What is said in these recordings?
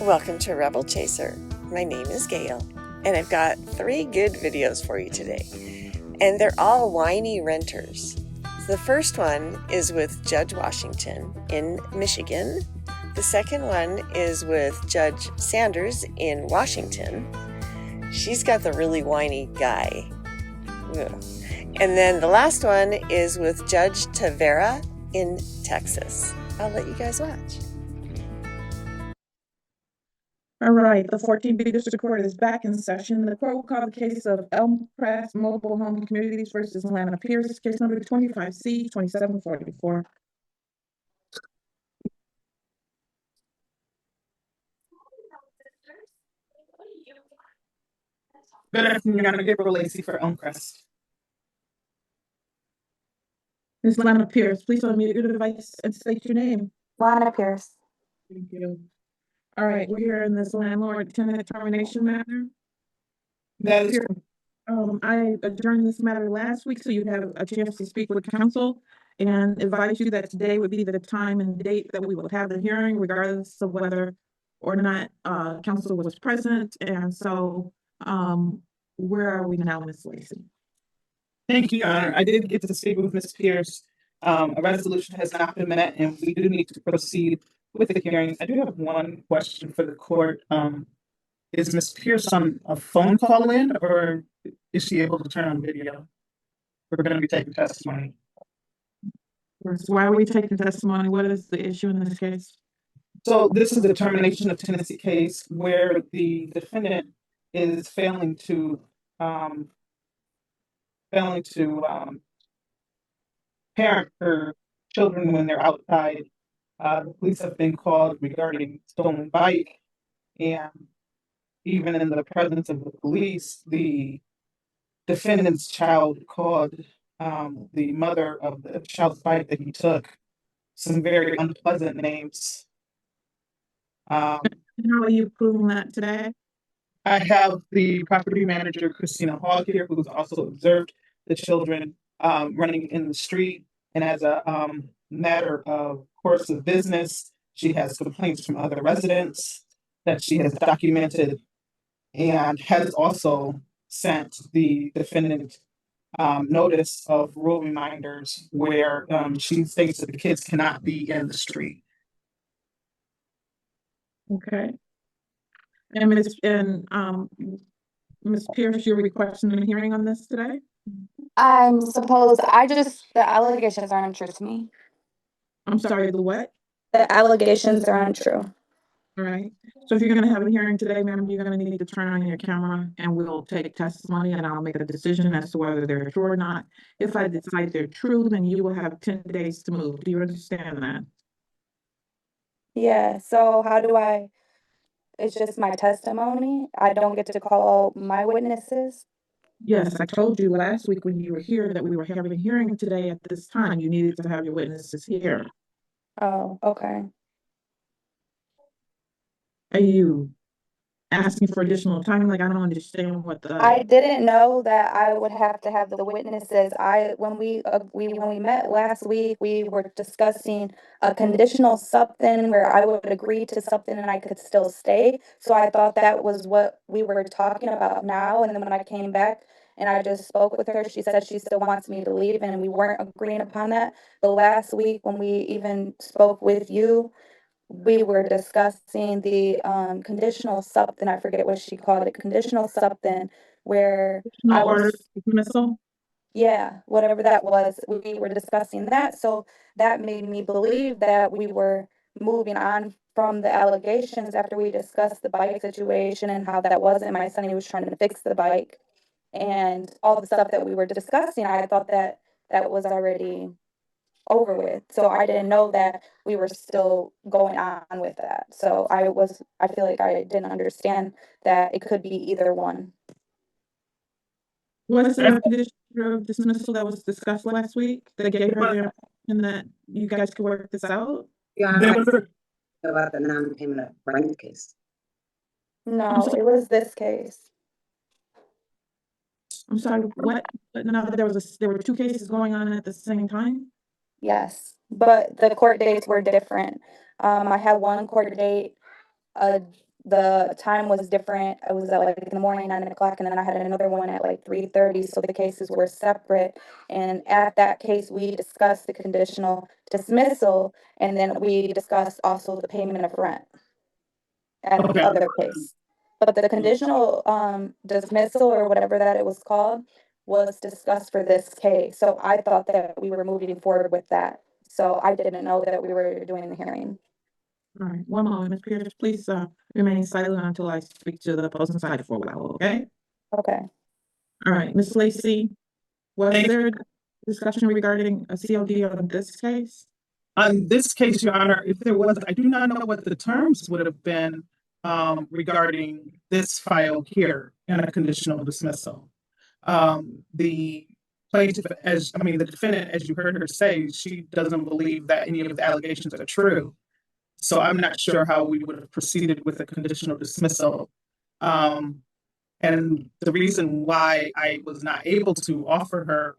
Welcome to Rebel Chaser. My name is Gail, and I've got 3 good videos for you today. And they're all whiny renters. The first one is with Judge Washington in Michigan. The second one is with Judge Sanders in Washington. She's got the really whiny guy. Ugh. And then the last one is with Judge Tavera in Texas. I'll let you guys watch. All right, the 14th District Court is back in session. The court will call the case of Elm Press Mobile Home Communities versus Atlanta Pierce, case number 25C 2744. Good afternoon, I'm Gabriel Leigh for Elm Press. Ms. Lana Pierce, please unmute your device and state your name. Lana Pierce. Thank you. All right, we're here in this landlord-tenant termination matter. That is I adjourned this matter last week, so you have a chance to speak with counsel and advise you that today would be the time and date that we would have the hearing, regardless of whether or not counsel was present. And so where are we now, Ms. Lacey? Thank you, Your Honor. I did get to speak with Ms. Pierce. A resolution has not been met, and we do need to proceed with the hearing. I do have one question for the court. Is Ms. Pierce on a phone call in, or is she able to turn on video? We're going to be taking testimony. Why are we taking testimony? What is the issue in this case? So this is a termination of tenancy case where the defendant is failing to parent her children when they're outside. The police have been called regarding stolen bike, and even in the presence of the police, the defendant's child called the mother of the child's bike that he took some very unpleasant names. How are you proving that today? I have the property manager, Christina Hall, here, who's also observed the children running in the street. And as a matter of course of business, she has complaints from other residents that she has documented, and has also sent the defendant notice of rule reminders where she states that the kids cannot be in the street. Okay. And Ms. Pierce, you're requesting a hearing on this today? The allegations are untrue to me. I'm sorry, the what? The allegations are untrue. All right. So if you're going to have a hearing today, ma'am, you're going to need to turn on your camera and we'll take testimony and I'll make a decision as to whether they're true or not. If I decide they're true, then you will have 10 days to move. Do you understand that? Yeah, so how do it's just my testimony? I don't get to call my witnesses? Yes, I told you last week when you were here that we were having a hearing today at this time. You needed to have your witnesses here. Oh, okay. Are you asking for additional time? Like, I don't understand what the... I didn't know that I would have to have the witnesses. When we met last week, we were discussing a conditional something where I would agree to something and I could still stay. So I thought that was what we were talking about now. And then when I came back and I just spoke with her, she said she still wants me to leave, and we weren't agreeing upon that. But last week when we even spoke with you, we were discussing the conditional something, I forget what she called it, conditional something, where No order dismissal? Yeah, whatever that was, we were discussing that. So that made me believe that we were moving on from the allegations after we discussed the bike situation and how that wasn't my son. He was trying to fix the bike and all the stuff that we were discussing. I thought that that was already over with. So I didn't know that we were still going on with that. So I feel like I didn't understand that it could be either one. What's the condition of dismissal that was discussed last week that gave her the impression that you guys could work this out? Yeah, about the non-payment of rent case. No, it was this case. I'm sorry, what? No, there were 2 cases going on at the same time? Yes, but the court dates were different. I had one court date the time was different. I was at like in the morning, 9 o'clock, and then I had another one at like 3:30. So the cases were separate. And at that case, we discussed the conditional dismissal, and then we discussed also the payment of rent at the Okay. other case. But the conditional dismissal or whatever that it was called was discussed for this case. So I thought that we were moving forward with that. So I didn't know that we were doing the hearing. All right, one moment, Ms. Pierce, please remain silent until I speak to the opposing side for a while, okay? Okay. All right, Ms. Lacy, was Thank- there discussion regarding a COD on this case? On this case, Your Honor, if there was, I do not know what the terms would have been regarding this file here in a conditional dismissal. The plaintiff, the defendant, as you heard her say, she doesn't believe that any of the allegations are true. So I'm not sure how we would have proceeded with a conditional dismissal. And the reason why I was not able to offer her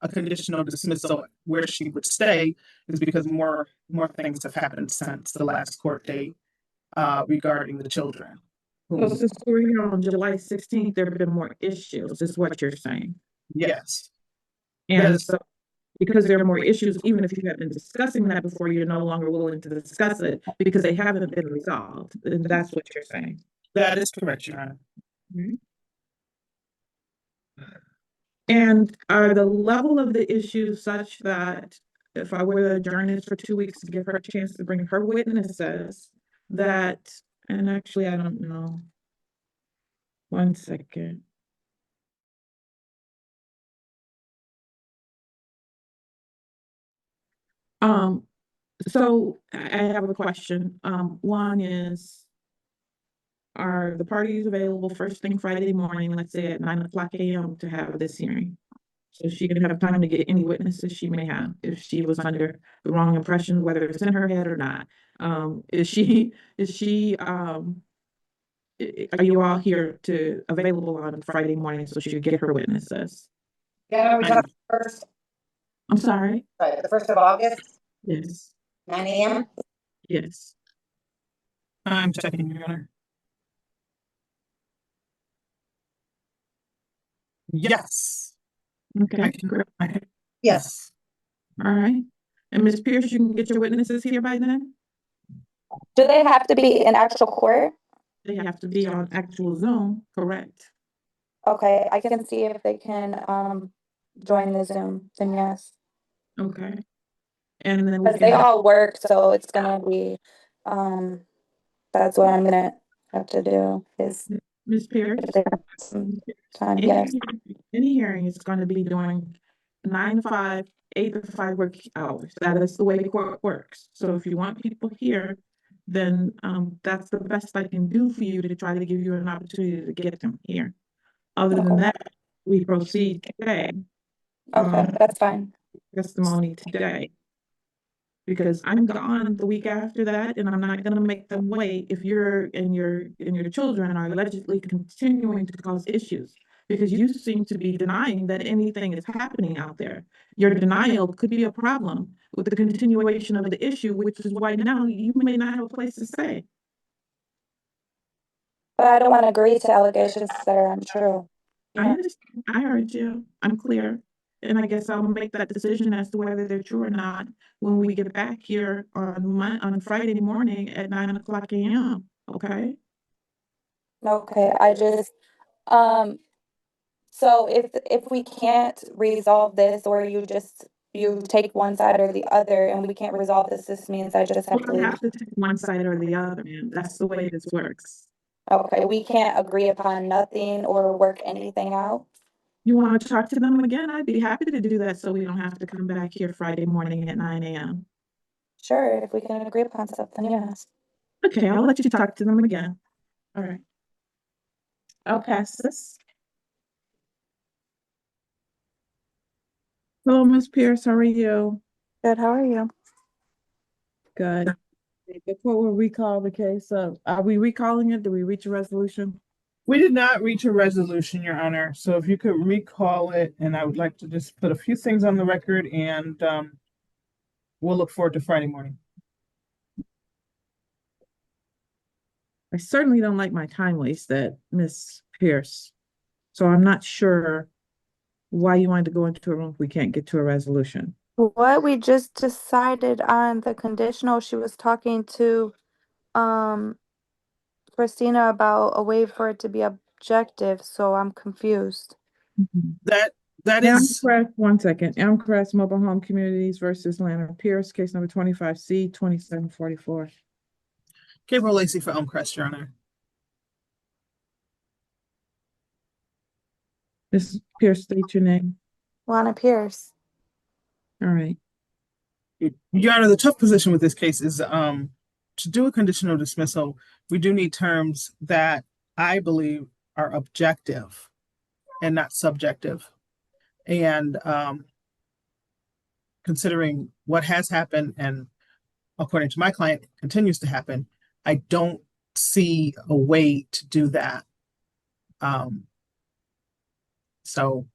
a conditional dismissal where she would stay is because more things have happened since the last court date regarding the children. So since we're here on July 16th, there have been more issues, is what you're saying. Yes. And Yes. so because there are more issues, even if you have been discussing that before, you're no longer willing to discuss it because they haven't been resolved. And that's what you're saying. That is correct, Your Honor. And are the level of the issues such that if I were to adjourn this for 2 weeks to give her a chance to bring her witnesses, that, and actually, I don't know. 1 second. So I have a question. One is, are the parties available first thing Friday morning, let's say at 9 o'clock a.m. to have this hearing? So she can have time to get any witnesses she may have if she was under the wrong impression, whether it's in her head or not. Are you all here to available on Friday morning so she could get her witnesses? Yeah, we talked first, I'm sorry. right, the 1st of August, Yes, 9 a.m. yes. I'm checking, Your Honor. Yes. Okay, great. Yes. All right. And Ms. Pierce, you can get your witnesses here by then? Do they have to be in actual court? They have to be on actual Zoom, correct? Okay, I can see if they can join the Zoom, then yes. Okay. And then we Because they can, all work, so it's gonna be that's what I'm gonna have to do is Ms. Pierce, if they have some time, any yes. any hearing is going to be doing 9 to 5, 8 to 5 work hours. That is the way the court works. So if you want people here, then that's the best I can do for you to try to give you an opportunity to get them here. Other than that, we proceed today. Okay, that's fine. Testimony today. Because I'm gone the week after that, and I'm not gonna make them wait if you're and your children are allegedly continuing to cause issues. Because you seem to be denying that anything is happening out there. Your denial could be a problem with the continuation of the issue, which is why now you may not have a place to stay. But I don't want to agree to allegations that are untrue. I understand. I heard you. I'm clear. And I guess I'll make that decision as to whether they're true or not when we get back here on Friday morning at 9 o'clock a.m. Okay? Okay, I just so if we can't resolve this, or you take one side or the other and we can't resolve this means I just have Well, to I leave. have to take one side or the other, man. That's the way this works. Okay, we can't agree upon nothing or work anything out. You want to talk to them again? I'd be happy to do that so we don't have to come back here Friday morning at 9 a.m. Sure, if we can agree upon something, yes. Okay, I'll let you talk to them again. All right. I'll pass this. Hello, Ms. Pierce. How are you? Good, how are you? Good. Before we recall the case, are we recalling it? Did we reach a resolution? We did not reach a resolution, Your Honor. So if you could recall it, and I would like to just put a few things on the record, and we'll look forward to Friday morning. I certainly don't like my time wasted, Miss Pierce. So I'm not sure why you wanted to go into a room if we can't get to a resolution. What we just decided on the conditional, she was talking to Christina about a way for it to be objective, so I'm confused. That Elm is Press, one second. Elm Press Mobile Home Communities versus Leonard Pierce, case number 25C 2744. Gabriel Lacey for Elm Press, Your Honor. Ms. Pierce, state your name. Lana Pierce. All right. Your Honor, the tough position with this case is to do a conditional dismissal, we do need terms that I believe are objective and not subjective. And considering what has happened and according to my client continues to happen, I don't see a way to do that. So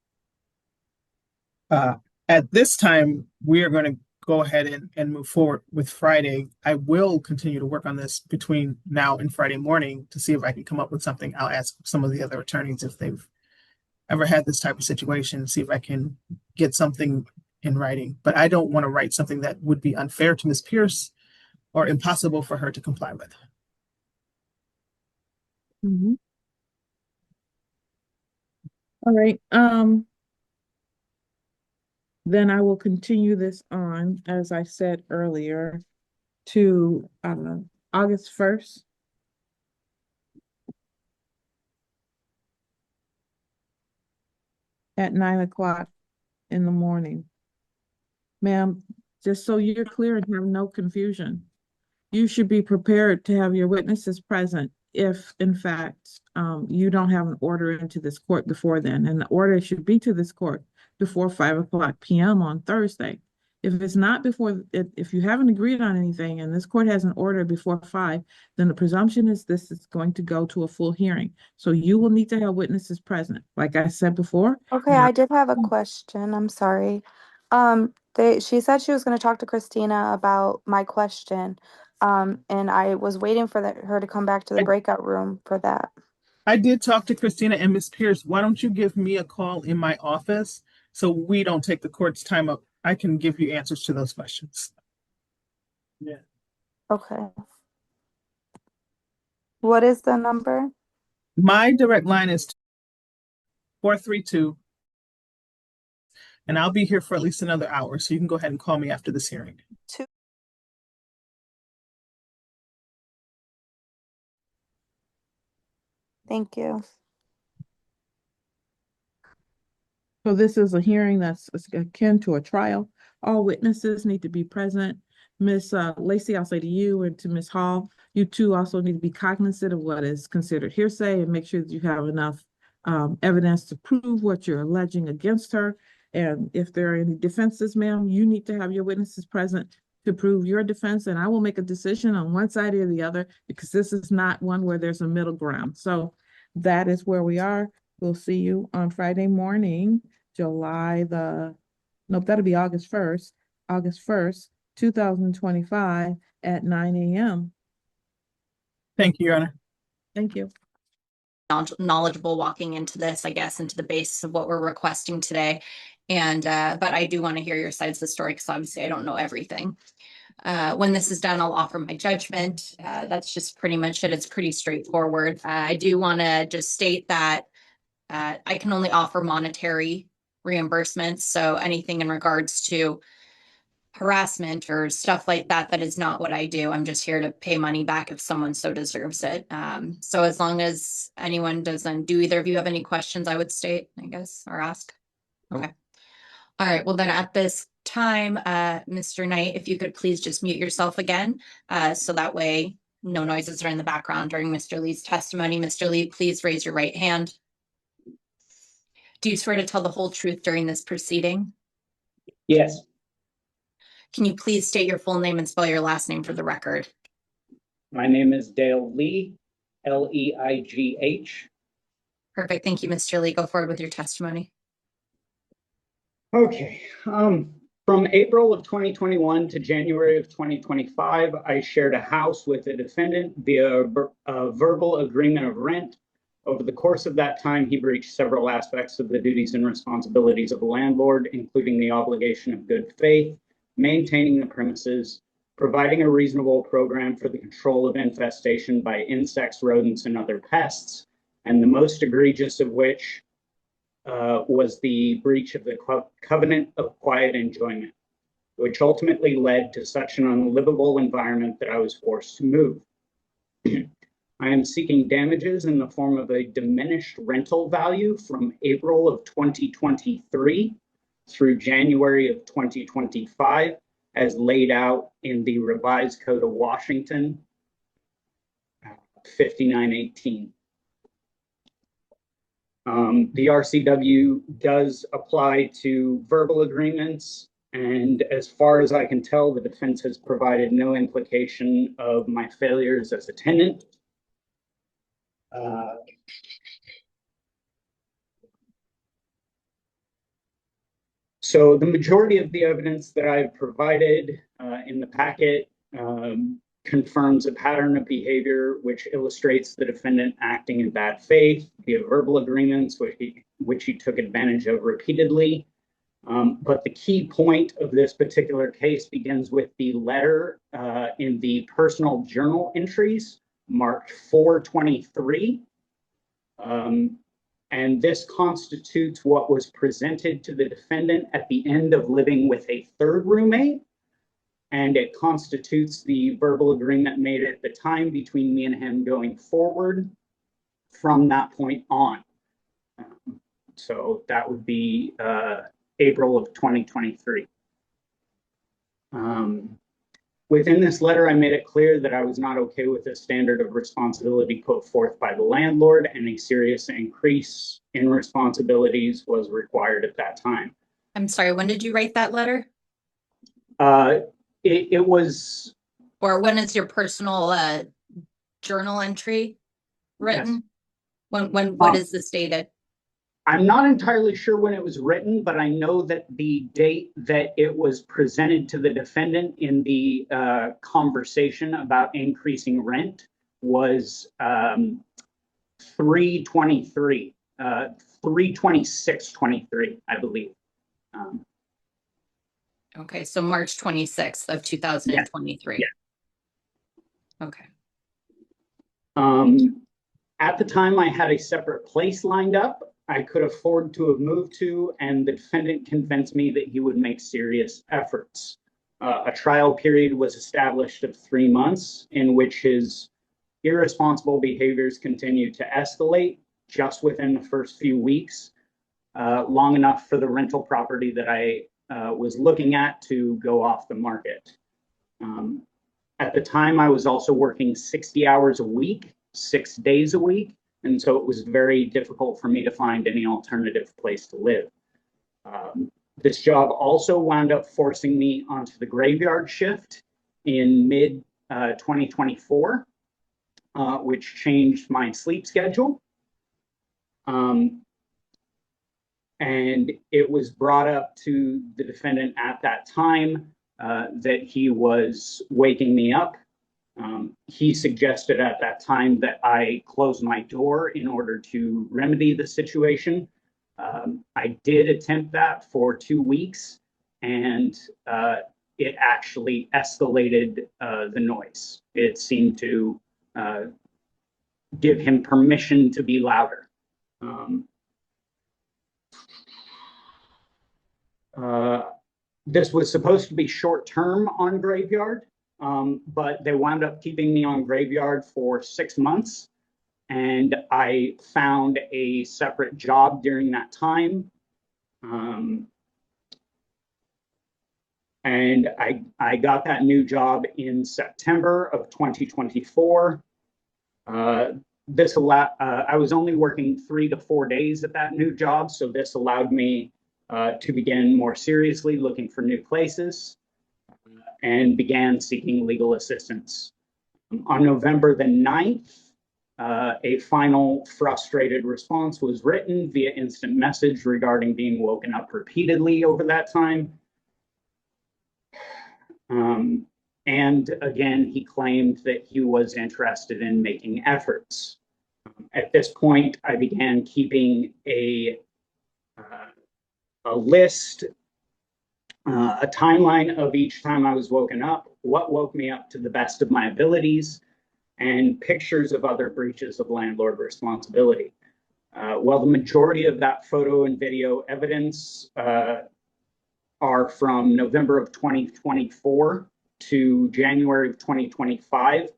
at this time, we are going to go ahead and move forward with Friday. I will continue to work on this between now and Friday morning to see if I can come up with something. I'll ask some of the other attorneys if they've ever had this type of situation, see if I can get something in writing. But I don't want to write something that would be unfair to Ms. Pierce or impossible for her to comply with. All right. Then I will continue this on, as I said earlier, to August 1st. At 9 o'clock in the morning. Ma'am, just so you're clear and have no confusion, you should be prepared to have your witnesses present if, in fact, you don't have an order into this court before then. And the order should be to this court before 5 p.m. on Thursday. If it's not before, if you haven't agreed on anything and this court has an order before 5, then the presumption is this is going to go to a full hearing. So you will need to have witnesses present. Like I said before. Okay, I did have a question. I'm sorry. She said she was going to talk to Christina about my question. And I was waiting for her to come back to the breakout room for that. I did talk to Christina and Ms. Pierce. Why don't you give me a call in my office so we don't take the court's time up? I can give you answers to those questions. Yeah. Okay. What is the number? My direct line is 432, and I'll be here for at least another hour. So you can go ahead and call me after this hearing. Thank you. So this is a hearing that's akin to a trial. All witnesses need to be present. Ms. Lacey, I'll say to you and to Ms. Hall, you two also need to be cognizant of what is considered hearsay and make sure that you have enough evidence to prove what you're alleging against her. And if there are any defenses, ma'am, you need to have your witnesses present to prove your defense. And I will make a decision on one side or the other because this is not one where there's a middle ground. So that is where we are. We'll see you on Friday morning, that'll be August 1st, 2025 at 9 a.m. Thank you, Your Honor. Thank you. Knowledgeable walking into this, I guess, into the basis of what we're requesting today. And, but I do want to hear your sides of the story because obviously I don't know everything. When this is done, I'll offer my judgment. That's just pretty much it. It's pretty straightforward. I do want to just state that I can only offer monetary reimbursements. So anything in regards to harassment or stuff like that, that is not what I do. I'm just here to pay money back if someone so deserves it. So as long as anyone doesn't, do either of you have any questions I would state, I guess, or ask? Okay. All right. Well, then at this time, Mr. Knight, if you could please just mute yourself again, so that way no noises are in the background during Mr. Leigh's testimony. Mr. Leigh, please raise your right hand. Do you swear to tell the whole truth during this proceeding? Yes. Can you please state your full name and spell your last name for the record? My name is Dale Leigh, Leigh. Perfect. Thank you, Mr. Leigh. Go forward with your testimony. Okay. From April of 2021 to January of 2025, I shared a house with a defendant via a verbal agreement of rent. Over the course of that time, he breached several aspects of the duties and responsibilities of a landlord, including the obligation of good faith, maintaining the premises, providing a reasonable program for the control of infestation by insects, rodents, and other pests, and the most egregious of which was the breach of the covenant of quiet enjoyment, which ultimately led to such an unlivable environment that I was forced to move. I am seeking damages in the form of a diminished rental value from April of 2023 through January of 2025, as laid out in the Revised Code of Washington, 5918. The RCW does apply to verbal agreements, and as far as I can tell, the defense has provided no implication of my failures as a tenant. So the majority of the evidence that I've provided in the packet confirms a pattern of behavior which illustrates the defendant acting in bad faith via verbal agreements, which he took advantage of repeatedly. But the key point of this particular case begins with the letter in the personal journal entries marked 423. And this constitutes what was presented to the defendant at the end of living with a third roommate. And it constitutes the verbal agreement made at the time between me and him going forward from that point on. So that would be April of 2023. Within this letter, I made it clear that I was not okay with the standard of responsibility put forth by the landlord, and a serious increase in responsibilities was required at that time. I'm sorry, when did you write that letter? It was... Or when is your personal journal entry written? Yes. What is this dated? I'm not entirely sure when it was written, but I know that the date that it was presented to the defendant in the conversation about increasing rent was 3/23, 3/26/23, I believe. Okay, so March 26th of 2023. Yeah. Okay. At the time, I had a separate place lined up I could afford to have moved to, and the defendant convinced me that he would make serious efforts. A trial period was established of 3 months in which his irresponsible behaviors continued to escalate just within the first few weeks, long enough for the rental property that I was looking at to go off the market. At the time, I was also working 60 hours a week, 6 days a week, and so it was very difficult for me to find any alternative place to live. This job also wound up forcing me onto the graveyard shift in mid-2024, which changed my sleep schedule. And it was brought up to the defendant at that time that he was waking me up. He suggested at that time that I close my door in order to remedy the situation. I did attempt that for 2 weeks, and it actually escalated the noise. It seemed to give him permission to be louder. This was supposed to be short-term on graveyard, but they wound up keeping me on graveyard for 6 months, and I found a separate job during that time. And I got that new job in September of 2024. I was only working 3 to 4 days at that new job, so this allowed me to begin more seriously looking for new places and began seeking legal assistance. On November the 9th, a final frustrated response was written via instant message regarding being woken up repeatedly over that time. And again, he claimed that he was interested in making efforts. At this point, I began keeping a list, a timeline of each time I was woken up, what woke me up to the best of my abilities, and pictures of other breaches of landlord responsibility. While the majority of that photo and video evidence are from November of 2024 to January of 2025,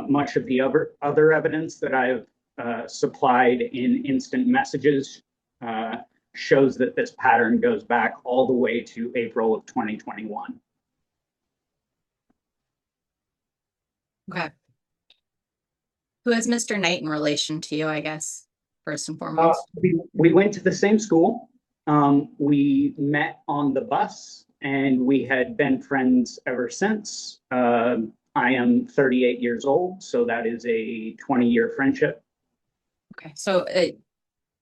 much of the other evidence that I've supplied in instant messages shows that this pattern goes back all the way to April of 2021. Okay. Who is Mr. Knight in relation to you, I guess, first and foremost? We went to the same school. We met on the bus and we had been friends ever since. I am 38 years old, so that is a 20-year friendship. Okay, so a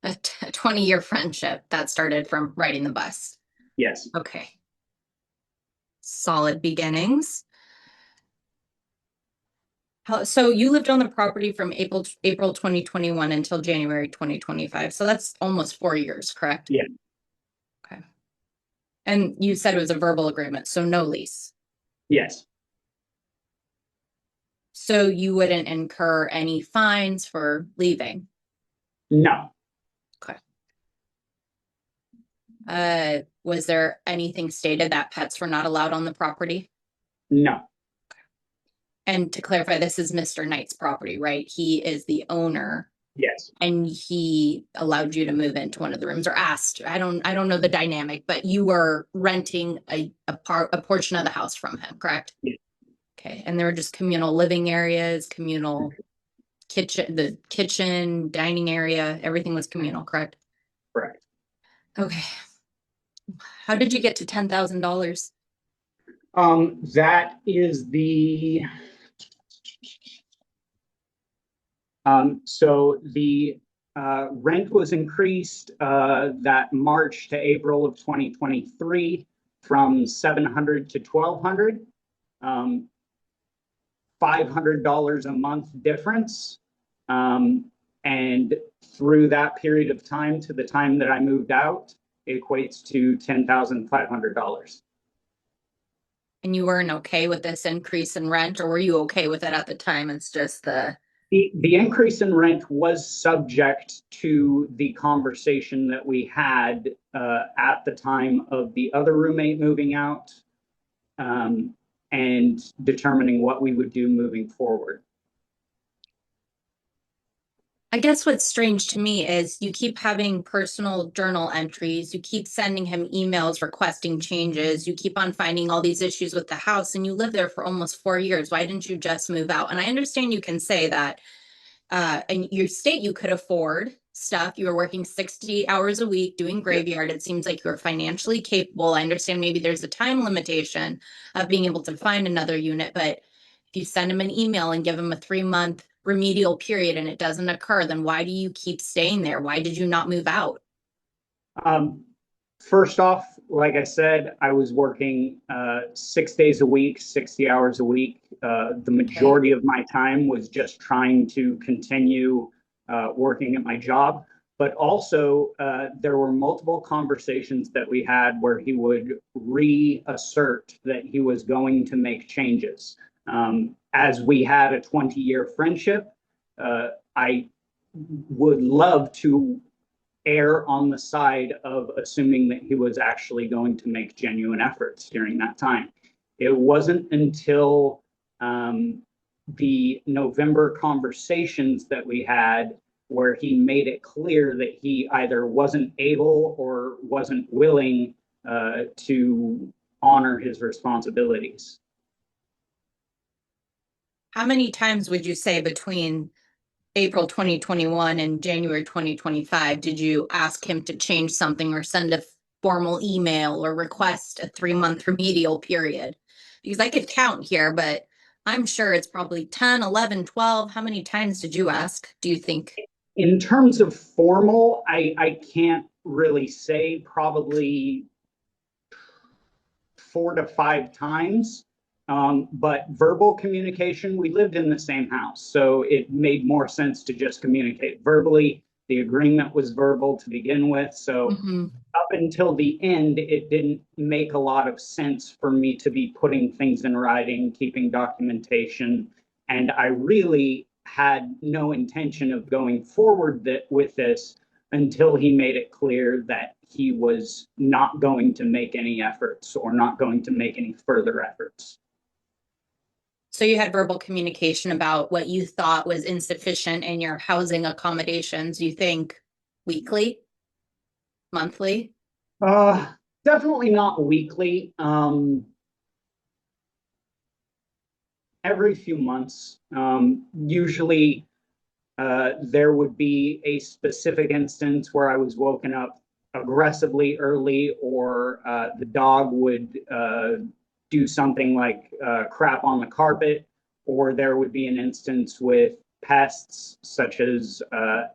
20-year friendship that started from riding the bus. Yes. Okay. Solid beginnings. So you lived on the property from April 2021 until January 2025. So that's almost 4 years, correct? Yeah. Okay. And you said it was a verbal agreement, so no lease. Yes. So you wouldn't incur any fines for leaving? No. Okay. Was there anything stated that pets were not allowed on the property? No. And to clarify, this is Mr. Knight's property, right? He is the owner. Yes. And he allowed you to move into one of the rooms, or asked. I don't know the dynamic, but you were renting a portion of the house from him, correct? Yeah. Okay. And there were just communal living areas, communal the kitchen, dining area, everything was communal, correct? Correct. Okay. How did you get to $10,000? That is the so the rent was increased that March to April of 2023 from $700 to $1,200, $500 a month difference. And through that period of time to the time that I moved out, it equates to $10,500. And you weren't okay with this increase in rent, or were you okay with it at the time? It's just the increase in rent was subject to the conversation that we had at the time of the other roommate moving out, and determining what we would do moving forward. I guess what's strange to me is you keep having personal journal entries, you keep sending him emails requesting changes, you keep on finding all these issues with the house, and you live there for almost 4 years. Why didn't you just move out? And I understand you can say that, and you state you could afford stuff. You were working 60 hours a week doing graveyard. It seems like you're financially capable. I understand maybe there's a time limitation of being able to find another unit, but if you send him an email and give him a 3-month remedial period and it doesn't occur, then why do you keep staying there? Why did you not move out? First off, like I said, I was working 6 days a week, 60 hours a week. The majority of my time was just trying to continue working at my job. But also, there were multiple conversations that we had where he would reassert that he was going to make changes. As we had a 20-year friendship, I would love to err on the side of assuming that he was actually going to make genuine efforts during that time. It wasn't until the November conversations that we had where he made it clear that he either wasn't able or wasn't willing to honor his responsibilities. How many times would you say between April 2021 and January 2025 did you ask him to change something or send a formal email or request a 3-month remedial period? Because I could count here, but I'm sure it's probably 10, 11, 12. How many times did you ask, do you think? In terms of formal, I can't really say, probably 4 to 5 times. But verbal communication, we lived in the same house, so it made more sense to just communicate verbally. The agreement was verbal to begin with, so up until the end, it didn't make a lot of sense for me to be putting things in writing, keeping documentation, and I really had no intention of going forward with this until he made it clear that he was not going to make any efforts or not going to make any further efforts. So you had verbal communication about what you thought was insufficient in your housing accommodations, you think weekly, monthly? Definitely not weekly. Every few months. Usually there would be a specific instance where I was woken up aggressively early, or the dog would do something like crap on the carpet, or there would be an instance with pests such as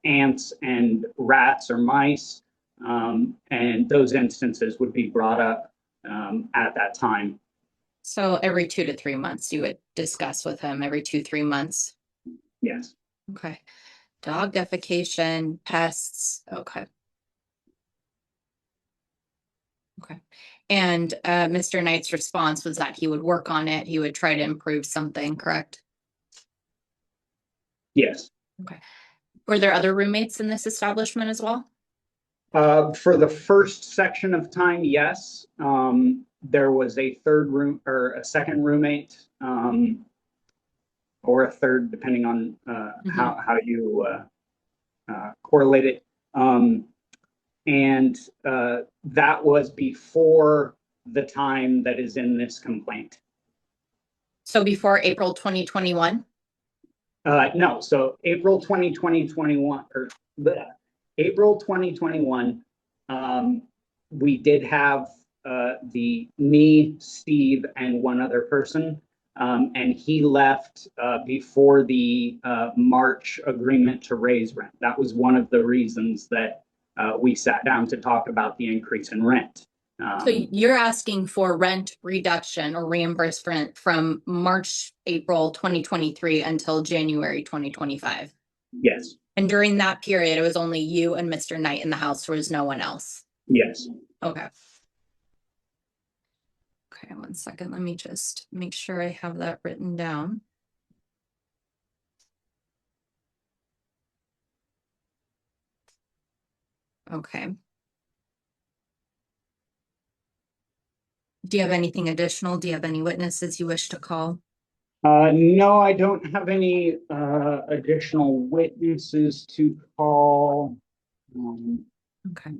ants and rats or mice, and those instances would be brought up at that time. So every 2 to 3 months, you would discuss with him every 2-3 months? Yes. Okay. Dog defecation, pests, okay. Okay. And Mr. Knight's response was that he would work on it, he would try to improve something, correct? Yes. Okay. Were there other roommates in this establishment as well? For the first section of time, yes. There was a third room or a second roommate, or a third, depending on how you correlate it. And that was before the time that is in this complaint. So before April 2021? No, so April 2021, or April 2021, we did have me, Steve, and one other person, and he left before the March agreement to raise rent. That was one of the reasons that we sat down to talk about the increase in rent. So you're asking for rent reduction or reimbursement from March, April 2023 until January 2025? Yes. And during that period, it was only you and Mr. Knight in the house. There was no one else? Yes. Okay. Okay, 1 second. Let me just make sure I have that written down. Okay. Do you have anything additional? Do you have any witnesses you wish to call? No, I don't have any additional witnesses to call. Okay.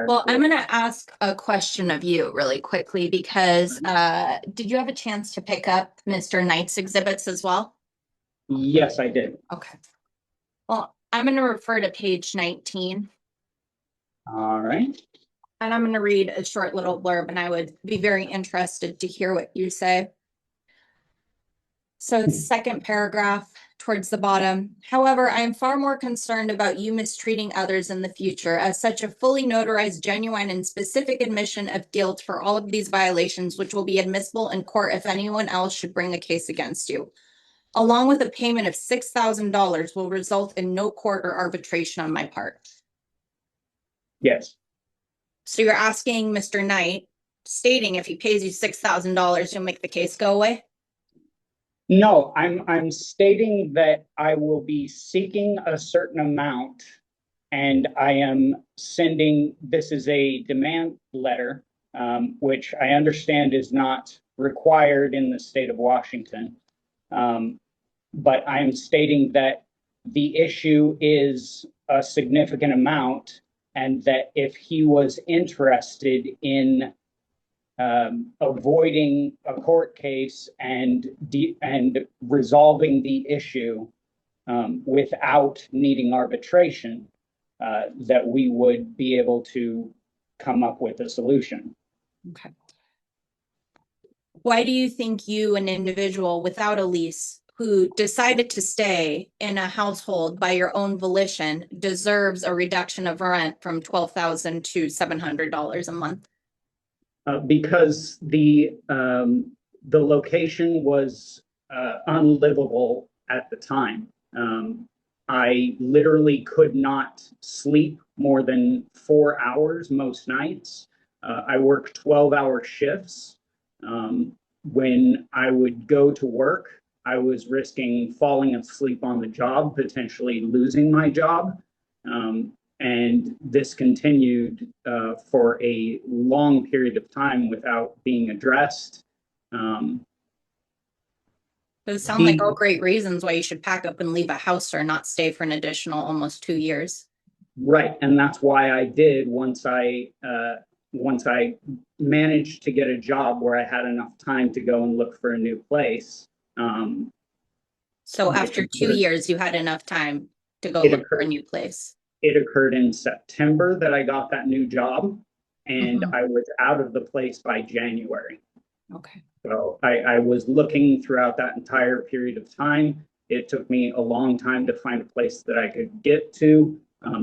Well, I'm going to ask a question of you really quickly because did you have a chance to pick up Mr. Knight's exhibits as well? Yes, I did. Okay. Well, I'm going to refer to page 19. All right. And I'm going to read a short little blurb, and I would be very interested to hear what you say. So it's the second paragraph towards the bottom. However, I am far more concerned about you mistreating others in the future, as such a fully notarized, genuine, and specific admission of guilt for all of these violations, which will be admissible in court if anyone else should bring a case against you, along with a payment of $6,000, will result in no court or arbitration on my part. Yes. So you're asking Mr. Knight, stating if he pays you $6,000, you'll make the case go away? No, I'm stating that I will be seeking a certain amount, and I am sending, this is a demand letter, which I understand is not required in the state of Washington. But I'm stating that the issue is a significant amount, and that if he was interested in avoiding a court case and resolving the issue without needing arbitration, that we would be able to come up with a solution. Okay. Why do you think you, an individual without a lease, who decided to stay in a household by your own volition, deserves a reduction of rent from $12,000 to $700 a month? Because the the location was unlivable at the time. I literally could not sleep more than 4 hours most nights. I worked 12-hour shifts. When I would go to work, I was risking falling asleep on the job, potentially losing my job. And this continued for a long period of time without being addressed. Those sound like all great reasons why you should pack up and leave a house or not stay for an additional almost 2 years. Right, and that's why I did once I managed to get a job where I had enough time to go and look for a new place. So after 2 years, you had enough time to go It look for a occurred. new place. It occurred in September that I got that new job, and Mhm. I was out of the place by January. Okay. So I was looking throughout that entire period of time. It took me a long time to find a place that I could get to.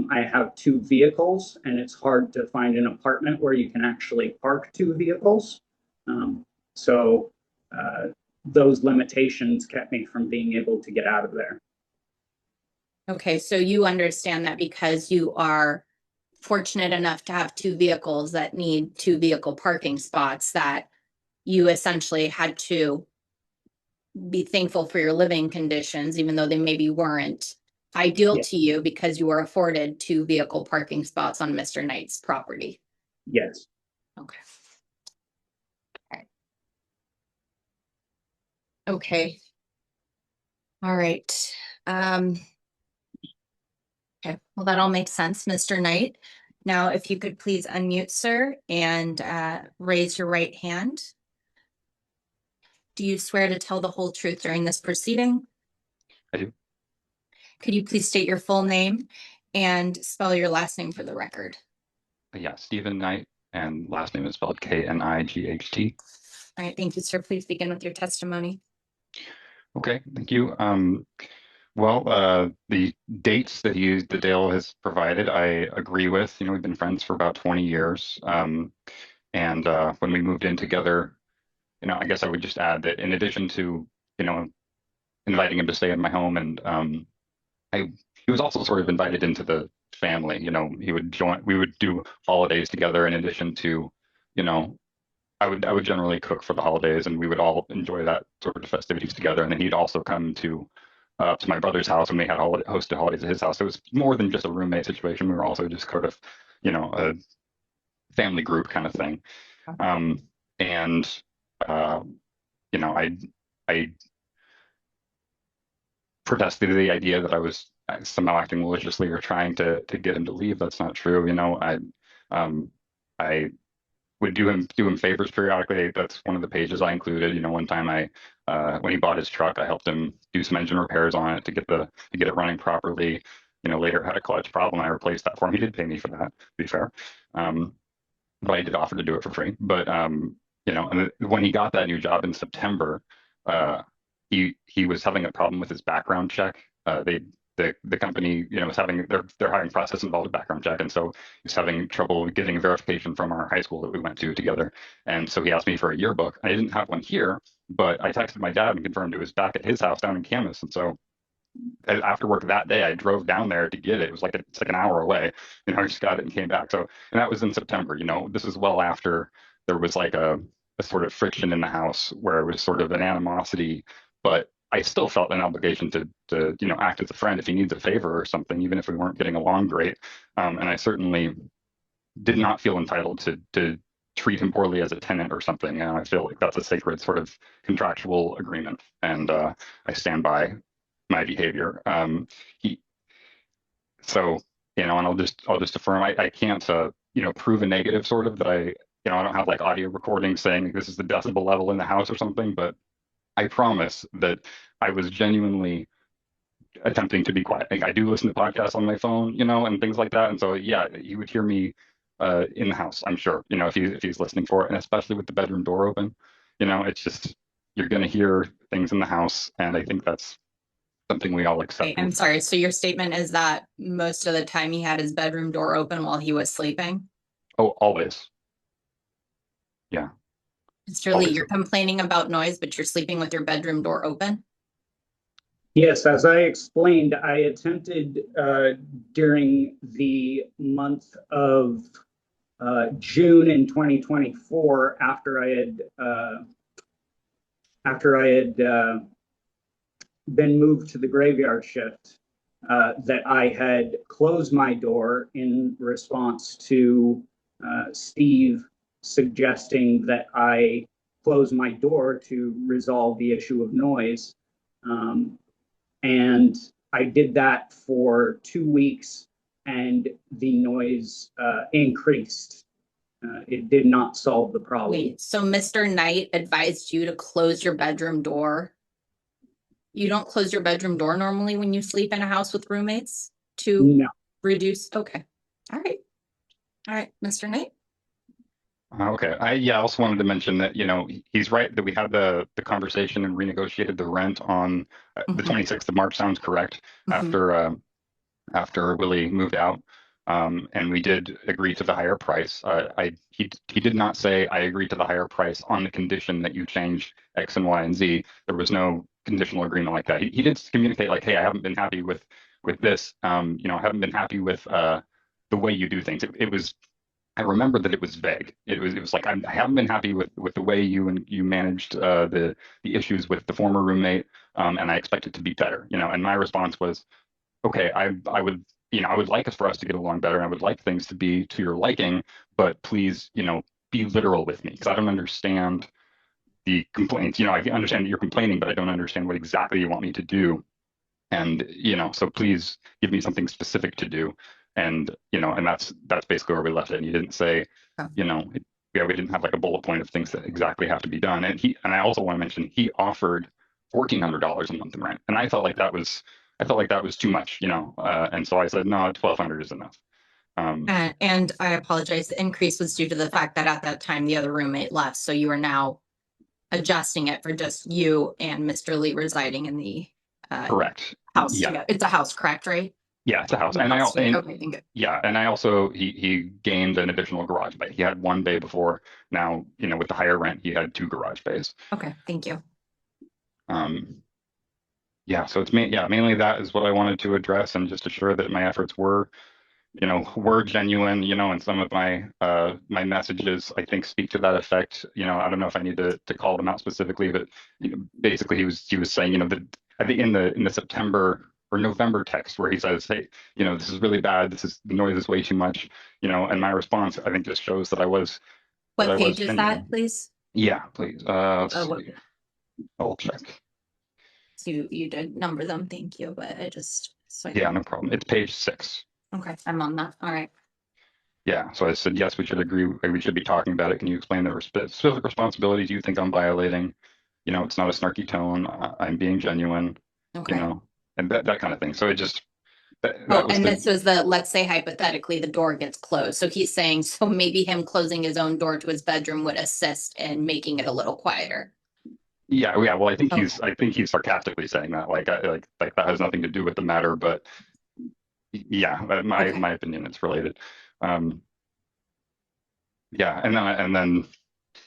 I have 2 vehicles, and it's hard to find an apartment where you can actually park 2 vehicles. So those limitations kept me from being able to get out of there. Okay, so you understand that because you are fortunate enough to have 2 vehicles that need 2 vehicle parking spots, that you essentially had to be thankful for your living conditions, even though they maybe weren't ideal Yeah. to you because you were afforded 2 vehicle parking spots on Mr. Knight's property. Yes. Okay. All right. Okay. All right. Okay, well, that all makes sense, Mr. Knight. Now, if you could please unmute, sir, and raise your right hand. Do you swear to tell the whole truth during this proceeding? I do. Could you please state your full name and spell your last name for the record? Yeah, Stephen Knight, and last name is spelled Knight. All right, thank you, sir. Please begin with your testimony. Okay, thank you. Well, the dates that Dale has provided, I agree with. You know, we've been friends for about 20 years. And when we moved in together, you know, I guess I would just add that in addition to, you know, inviting him to stay in my home, and he was also sort of invited into the family. You know, we would do holidays together in addition to, you know, I would generally cook for the holidays, and we would all enjoy that sort of festivities together. And then he'd also come to my brother's house, and we had hosted holidays at his house. So it was more than just a roommate situation. We were also just sort of, you know, a family group kind of thing. And you know, I protested the idea that I was somehow acting maliciously or trying to get him to leave. That's not true. You know, I would do him favors periodically. That's one of the pages I included. You know, one time when he bought his truck, I helped him do some engine repairs on it to get it running properly. You know, later had a clutch problem. I replaced that for him. He did pay me for that, to be fair. But I did offer to do it for free. But you know, and when he got that new job in September, he was having a problem with his background check. The company, you know, was having their hiring process involved a background check, and so he's having trouble getting verification from our high school that we went to together. And so he asked me for a yearbook. I didn't have one here, but I texted my dad and confirmed it was back at his house down in Camas. And so after work that day, I drove down there to get it. It was it's like an hour away. You know, I just got it and came back. So, and that was in September. You know, this is well after there was like a sort of friction in the house where it was sort of an animosity, but I still felt an obligation to you know, act as a friend if he needs a favor or something, even if we weren't getting along great. And I certainly did not feel entitled to treat him poorly as a tenant or something. And I feel like that's a sacred sort of contractual agreement, and I stand by my behavior. So, you know, and I'll just affirm I can't you know, prove a negative sort of that I don't have like audio recordings saying this is the decibel level in the house or something, but I promise that I was genuinely attempting to be quiet. Like, I do listen to podcasts on my phone, you know, and things like that. And so, yeah, you would hear me in the house, I'm sure, you know, if he's listening for it, and especially with the bedroom door open, you know, it's just, you're going to hear things in the house. And I think that's something we all accept. Okay, I'm sorry. So your statement is that most of the time he had his bedroom door open while he was sleeping? Oh, always. Yeah. Mr. Leigh, you're complaining about noise, but you're sleeping with your bedroom door open? Yes, as I explained, I attempted during the month of June in 2024, after I had been moved to the graveyard shift, that I had closed my door in response to Steve suggesting that I close my door to resolve the issue of noise. And I did that for 2 weeks, and the noise increased. It did not solve the problem. Wait, so Mr. Knight advised you to close your bedroom door? You don't close your bedroom door normally when you sleep in a house with roommates to No. reduce? Okay. All right. All right, Mr. Knight. Okay. I also wanted to mention that, he's right that we had the conversation and renegotiated the rent on the 26th of March. Sounds correct. After Willie moved out. And we did agree to the higher price. He did not say I agreed to the higher price on the condition that you change X and Y and Z. There was no conditional agreement like that. He did communicate like, hey, I haven't been happy with this. I haven't been happy with the way you do things. I remember that it was vague. It was like I haven't been happy with the way you managed the issues with the former roommate, and I expect it to be better. And my response was, okay, I would like for us to get along better, and I would like things to be to your liking, but please, be literal with me, because I don't understand the complaints. I can understand that you're complaining, but I don't understand what exactly you want me to do. And, so please give me something specific to do. And, and that's basically where we left it. And he didn't say, we didn't have like a bullet point of things that exactly have to be done. And I also want to mention, he offered $1,400 a month in rent. And I felt like that was too much, and so I said, no, 1,200 is enough. And I apologize. The increase was due to the fact that at that time, the other roommate left. So you are now adjusting it for just you and Mr. Leigh residing in the correct house. Yeah. Together. It's a house, correct, right? Yeah, it's a house. And I also he gained an additional garage bay. He had one bay before. Now, with the higher rent, he had 2 garage bays. Okay, thank you. Yeah, so it's mainly that is what I wanted to address, and just assure that my efforts were genuine, and some of my my messages, I think, speak to that effect. I don't know if I need to call them out specifically, but basically he was saying, that I think in the September or November text where he says, hey, this is really bad. The noise is way too much, and my response, I think, just shows that I was. What page is that, please? Yeah, please. Let's see. I'll check. So you did number them, thank you, but I just yeah, no problem. It's page 6. Okay, I'm on that. All right. Yeah, so I said, yes, we should agree. We should be talking about it. Can you explain the specific responsibilities you think I'm violating? It's not a snarky tone. I'm being genuine. Okay. And that kind of thing. So it just. This was let's say hypothetically the door gets closed. So he's saying, so maybe him closing his own door to his bedroom would assist in making it a little quieter. Yeah. Well, I think he's sarcastically saying that, like that has nothing to do with the matter, but yeah, my opinion, it's related. Yeah, and then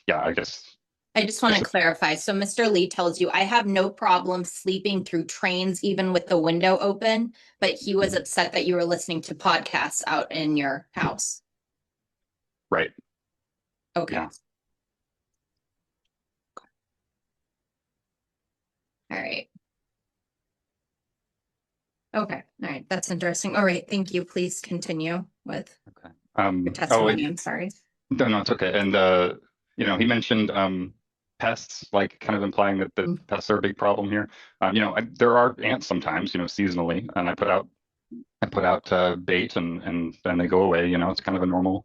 yeah, I guess. I just want to clarify. So Mr. Leigh tells you, I have no problem sleeping through trains, even with the window open, but he was upset that you were listening to podcasts out in your house. Right. Okay. Yeah. All right. Okay. All right. That's interesting. All right. Thank you. Please continue with your testimony. I'm sorry. No, it's okay. And he mentioned pests, like kind of implying that the pests are a big problem here. There are ants sometimes, seasonally, and I put out bait and then they go away. It's kind of a normal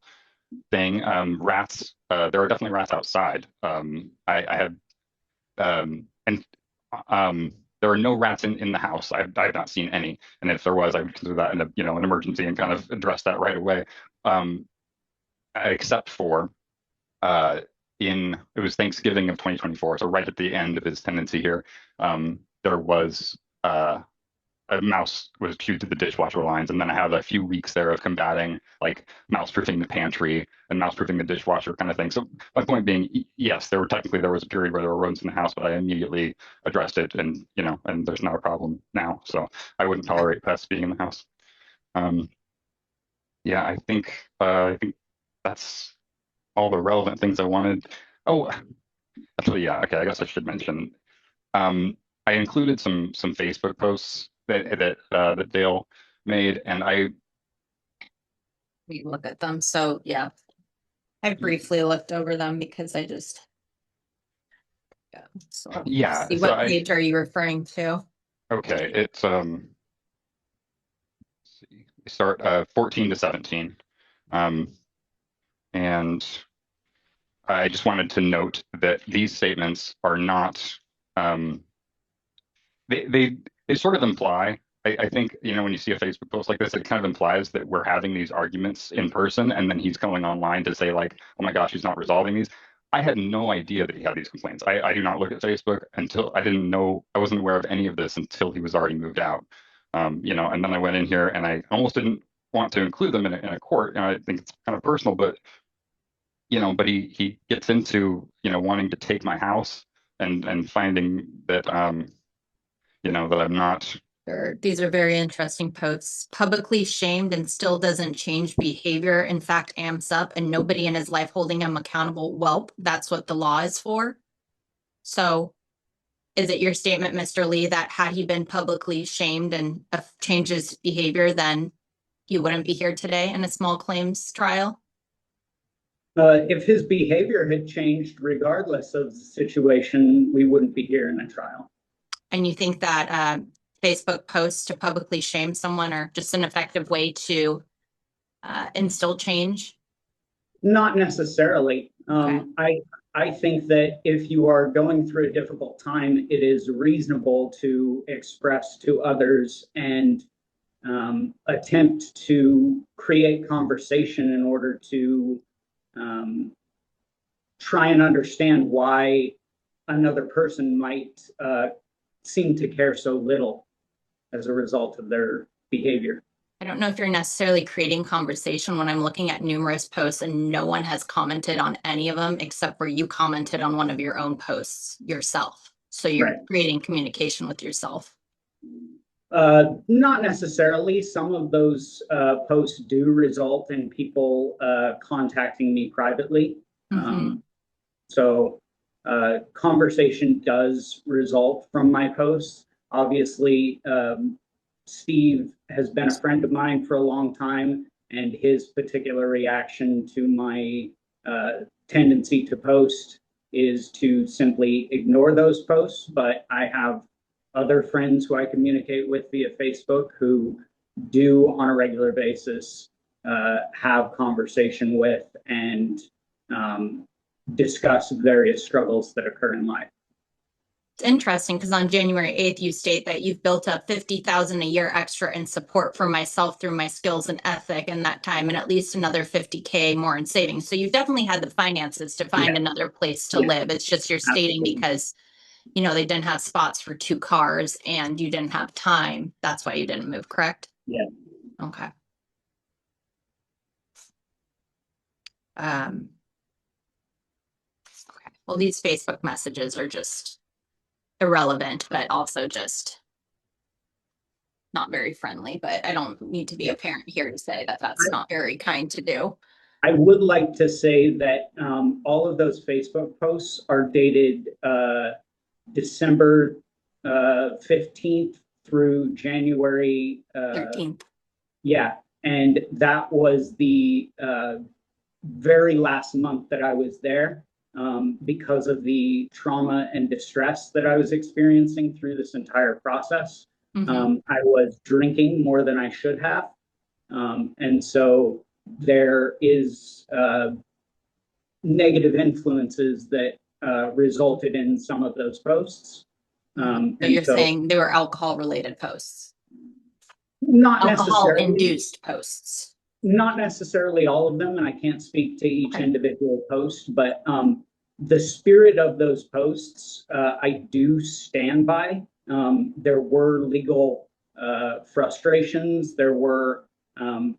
thing. Rats, there are definitely rats outside. I had there are no rats in the house. I've not seen any, and if there was, I would consider that an emergency and kind of address that right away. Except for it was Thanksgiving of 2024, so right at the end of his tenancy here, there was a mouse was chewed through the dishwasher lines, and then I had a few weeks there of combating like mouse proofing the pantry and mouse proofing the dishwasher kind of thing. So my point being, yes, there was a period where there were rodents in the house, but I immediately addressed it, and and there's not a problem now. So I wouldn't tolerate pests being in the house. Yeah, I think that's all the relevant things I wanted. Oh, actually, yeah, okay, I guess I should mention. I included some Facebook posts that Dale made, and We look at them. So yeah, I briefly looked over them because I just So yeah, see, so what page are you referring to? okay, it's let's see, we start 14 to 17, and I just wanted to note that these statements are not they sort of imply. I think, when you see a Facebook post like this, it kind of implies that we're having these arguments in person, and then he's going online to say like, oh my gosh, he's not resolving these. I had no idea that he had these complaints. I do not look at Facebook until I wasn't aware of any of this until he was already moved out. And then I went in here and I almost didn't want to include them in a court. I think it's kind of personal, but but he gets into, wanting to take my house and finding that, that I'm not. These are very interesting posts. Publicly shamed and still doesn't change behavior. In fact, amps up, and nobody in his life holding him accountable. Welp, that's what the law is for. So is it your statement, Mr. Leigh, that had he been publicly shamed and changed his behavior, then he wouldn't be here today in a small claims trial? If his behavior had changed regardless of the situation, we wouldn't be here in a trial. And you think that Facebook posts to publicly shame someone are just an effective way to instill change? Not necessarily. Okay. I think that if you are going through a difficult time, it is reasonable to express to others and attempt to create conversation in order to try and understand why another person might seem to care so little as a result of their behavior. I don't know if you're necessarily creating conversation when I'm looking at numerous posts and no one has commented on any of them except for you commented on one of your own posts yourself. So you're Right. creating communication with yourself. Not necessarily. Some of those posts do result in people contacting me privately. So conversation does result from my posts. Obviously, Steve has been a friend of mine for a long time, and his particular reaction to my tendency to post is to simply ignore those posts. But I have other friends who I communicate with via Facebook who do on a regular basis have conversation with and discuss various struggles that occur in life. It's interesting because on January 8th, you state that you've built up $50,000 a year extra in support for myself through my skills and ethic in that time, and at least another $50K more in savings. So you've definitely had the finances to find another place to live. It's just you're stating because, they didn't have spots for 2 cars and you didn't have time. That's why you didn't move, correct? Yeah. Okay. Okay. Well, these Facebook messages are just irrelevant, but also just not very friendly. But I don't need to be a parent here to say that that's not very kind to do. I would like to say that all of those Facebook posts are dated December 15th through January 13th. Yeah, and that was the very last month that I was there. Because of the trauma and distress that I was experiencing through this entire process. I was drinking more than I should have. And so there is negative influences that resulted in some of those posts. So you're saying they were alcohol-related posts? Not necessarily. Alcohol-induced posts? Not necessarily all of them, and I can't speak to each individual post, but the spirit of those posts, I do stand by. There were legal frustrations. There were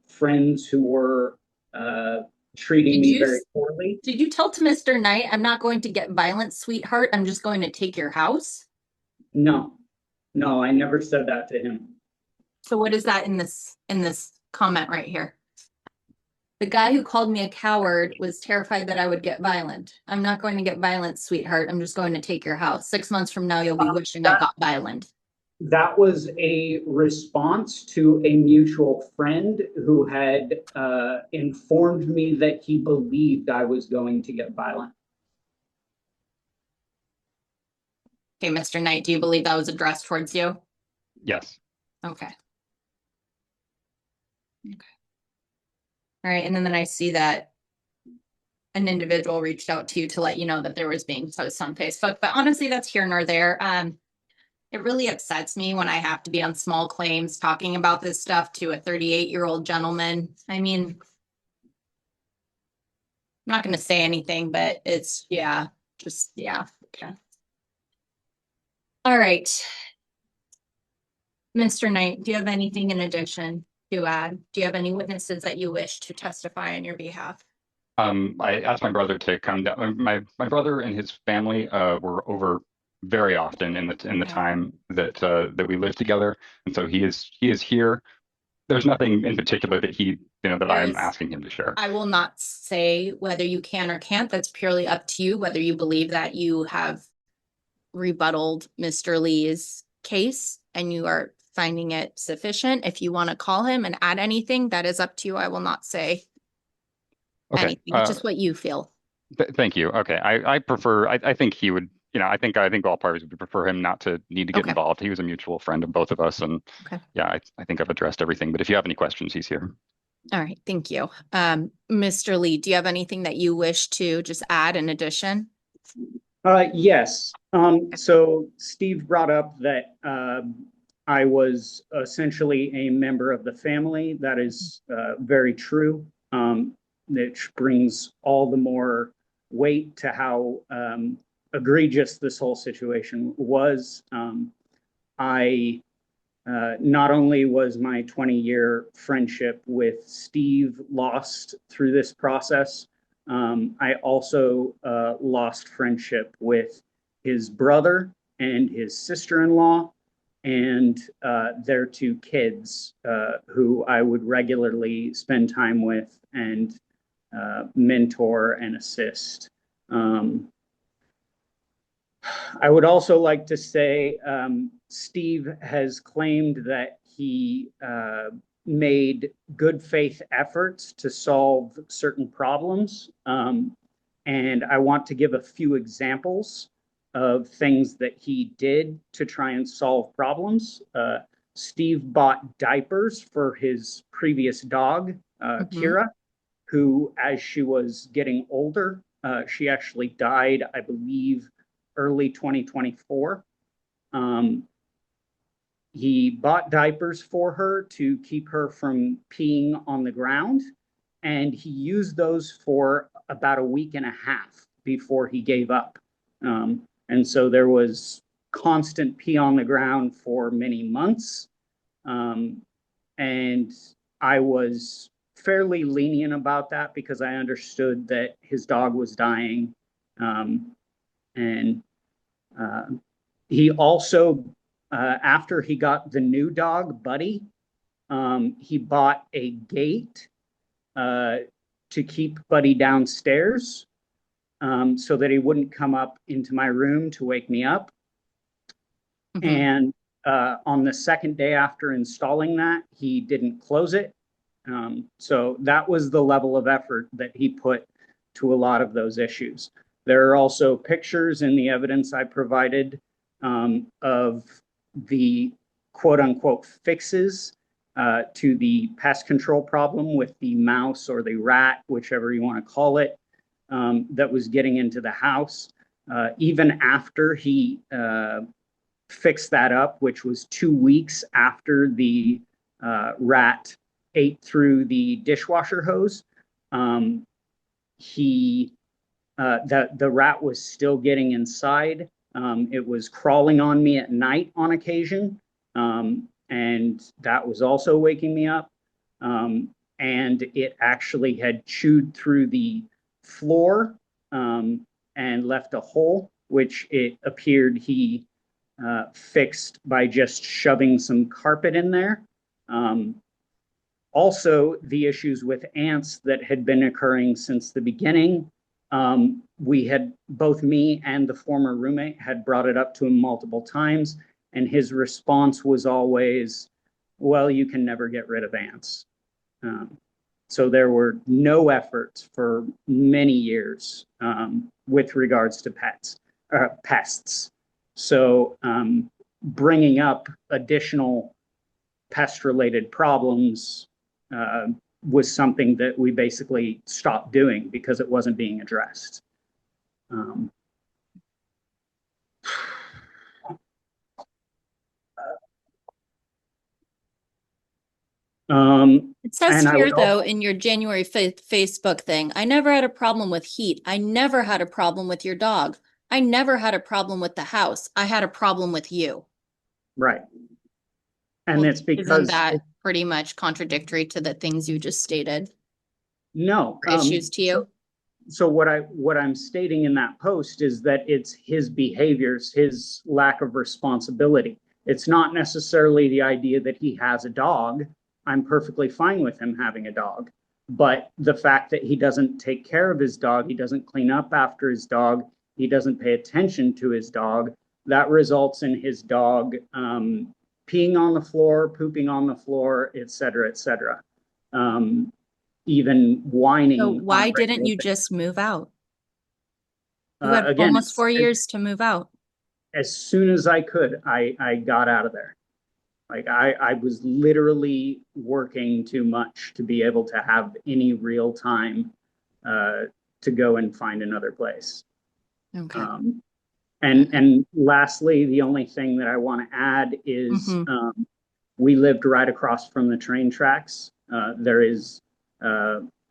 friends who were treating me very poorly. Did you tell to Mr. Knight, I'm not going to get violent, sweetheart. I'm just going to take your house? No, no, I never said that to him. So what is that in this comment right here? The guy who called me a coward was terrified that I would get violent. I'm not going to get violent, sweetheart. I'm just going to take your house. 6 months from now, you'll be wishing I got violent. That was a response to a mutual friend who had informed me that he believed I was going to get violent. Okay, Mr. Knight, do you believe that was addressed towards you? Yes. Okay. Okay. All right, and then I see that an individual reached out to you to let you know that there was being posts on Facebook, but honestly, that's here nor there. It really upsets me when I have to be on small claims talking about this stuff to a 38-year-old gentleman. I mean, I'm not going to say anything, but it's, yeah, just, yeah. Okay. All right. Mr. Knight, do you have anything in addition to add? Do you have any witnesses that you wish to testify on your behalf? I asked my brother to come down. My brother and his family were over very often in the time that that we lived together, and so he is here. There's nothing in particular that I'm asking him to share. I will not say whether you can or can't. That's purely up to you, whether you believe that you have rebutted Mr. Leigh's case and you are finding it sufficient. If you want to call him and add anything, that is up to you. I will not say anything. It's just what you feel. Thank you. Okay. I prefer, I think he would, I think all parties would prefer him not to need to get involved. He was a mutual friend of both of us. And yeah, I think I've addressed everything, but if you have any questions, he's here. All right. Thank you. Mr. Leigh, do you have anything that you wish to just add in addition? Yes. So Steve brought up that I was essentially a member of the family. That is very true. Which brings all the more weight to how egregious this whole situation was. I not only was my 20-year friendship with Steve lost through this process, I also lost friendship with his brother and his sister-in-law and their two kids who I would regularly spend time with and mentor and assist. I would also like to say Steve has claimed that he made good faith efforts to solve certain problems. And I want to give a few examples of things that he did to try and solve problems. Steve bought diapers for his previous dog, Kira, who, as she was getting older, she actually died, I believe, early 2024. He bought diapers for her to keep her from peeing on the ground, and he used those for about a week and a half before he gave up. And so there was constant pee on the ground for many months. And I was fairly lenient about that because I understood that his dog was dying. He also, after he got the new dog, Buddy, he bought a gate to keep Buddy downstairs so that he wouldn't come up into my room to wake me up. And on the second day after installing that, he didn't close it. So that was the level of effort that he put to a lot of those issues. There are also pictures in the evidence I provided of the quote unquote fixes to the pest control problem with the mouse or the rat, whichever you want to call it, that was getting into the house. Even after he fixed that up, which was 2 weeks after the rat ate through the dishwasher hose, the rat was still getting inside. It was crawling on me at night on occasion. and that was also waking me up. And it actually had chewed through the floor and left a hole, which it appeared he fixed by just shoving some carpet in there. Also, the issues with ants that had been occurring since the beginning. We had, both me and the former roommate had brought it up to him multiple times, and his response was always, well, you can never get rid of ants. So there were no efforts for many years with regards to pests. So bringing up additional pest-related problems was something that we basically stopped doing because it wasn't being addressed. It says and I here, would though, also- in your January Facebook thing, I never had a problem with heat. I never had a problem with your dog. I never had a problem with the house. I had a problem with you. Right. And Well, it's because isn't that pretty much contradictory to the things you just stated? no Issues to you? So what I'm stating in that post is that it's his behaviors, his lack of responsibility. It's not necessarily the idea that he has a dog. I'm perfectly fine with him having a dog. But the fact that he doesn't take care of his dog, he doesn't clean up after his dog, he doesn't pay attention to his dog, that results in his dog peeing on the floor, pooping on the floor, et cetera, et cetera. Even whining. So why didn't you just move out? You had again, almost 4 years to move out. As soon as I could, I got out of there. Like I was literally working too much to be able to have any real time to go and find another place. Okay. And lastly, the only thing that I want to add is we lived right across from the train tracks. There is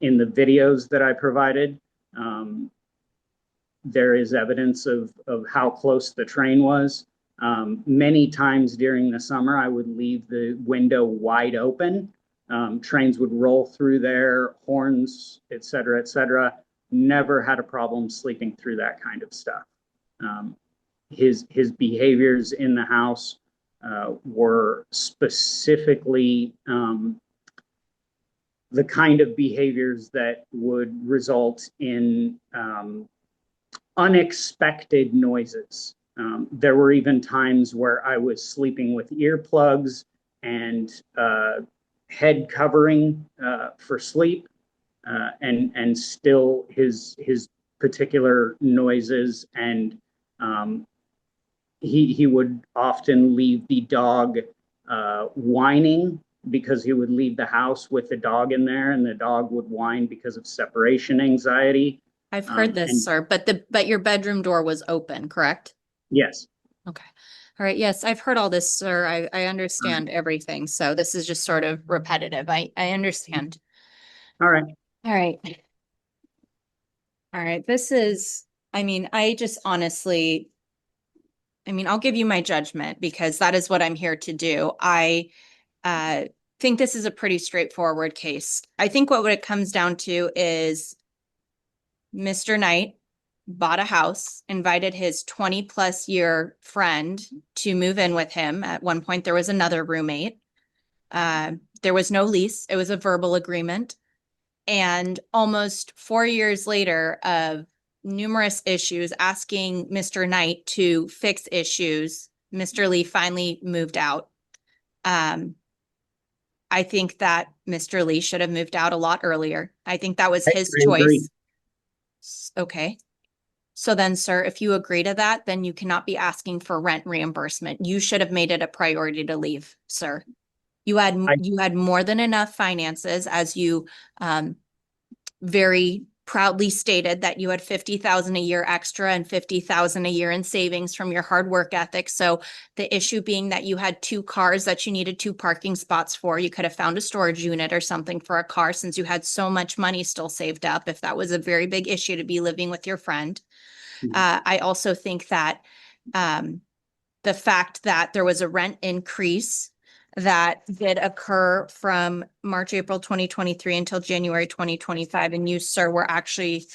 in the videos that I provided, there is evidence of how close the train was. Many times during the summer, I would leave the window wide open. Trains would roll through there, horns, et cetera, et cetera. Never had a problem sleeping through that kind of stuff. His behaviors in the house were specifically the kind of behaviors that would result in unexpected noises. There were even times where I was sleeping with earplugs and head covering for sleep, and still his particular noises, and he would often leave the dog whining because he would leave the house with the dog in there, and the dog would whine because of separation anxiety. I've heard this, sir, but your bedroom door was open, correct? Yes. Okay. All right. Yes, I've heard all this, sir. I understand everything. So this is just sort of repetitive. I understand. All right. All right. All right. This is, I mean, I just honestly, I mean, I'll give you my judgment because that is what I'm here to do. I think this is a pretty straightforward case. I think what it comes down to is Mr. Knight bought a house, invited his 20+ year friend to move in with him. At one point, there was another roommate. There was no lease. It was a verbal agreement. And almost 4 years later of numerous issues, asking Mr. Knight to fix issues, Mr. Leigh finally moved out. I think that Mr. Leigh should have moved out a lot earlier. I think that was his choice. Okay. So then, sir, if you agree to that, then you cannot be asking for rent reimbursement. You should have made it a priority to leave, sir. You had more than enough finances, as you very proudly stated that you had $50,000 a year extra and $50,000 a year in savings from your hard work ethic. So the issue being that you had 2 cars that you needed 2 parking spots for, you could have found a storage unit or something for a car since you had so much money still saved up, if that was a very big issue to be living with your friend. I also think that the fact that there was a rent increase that did occur from March, April 2023 until January 2025. And you, sir, were actually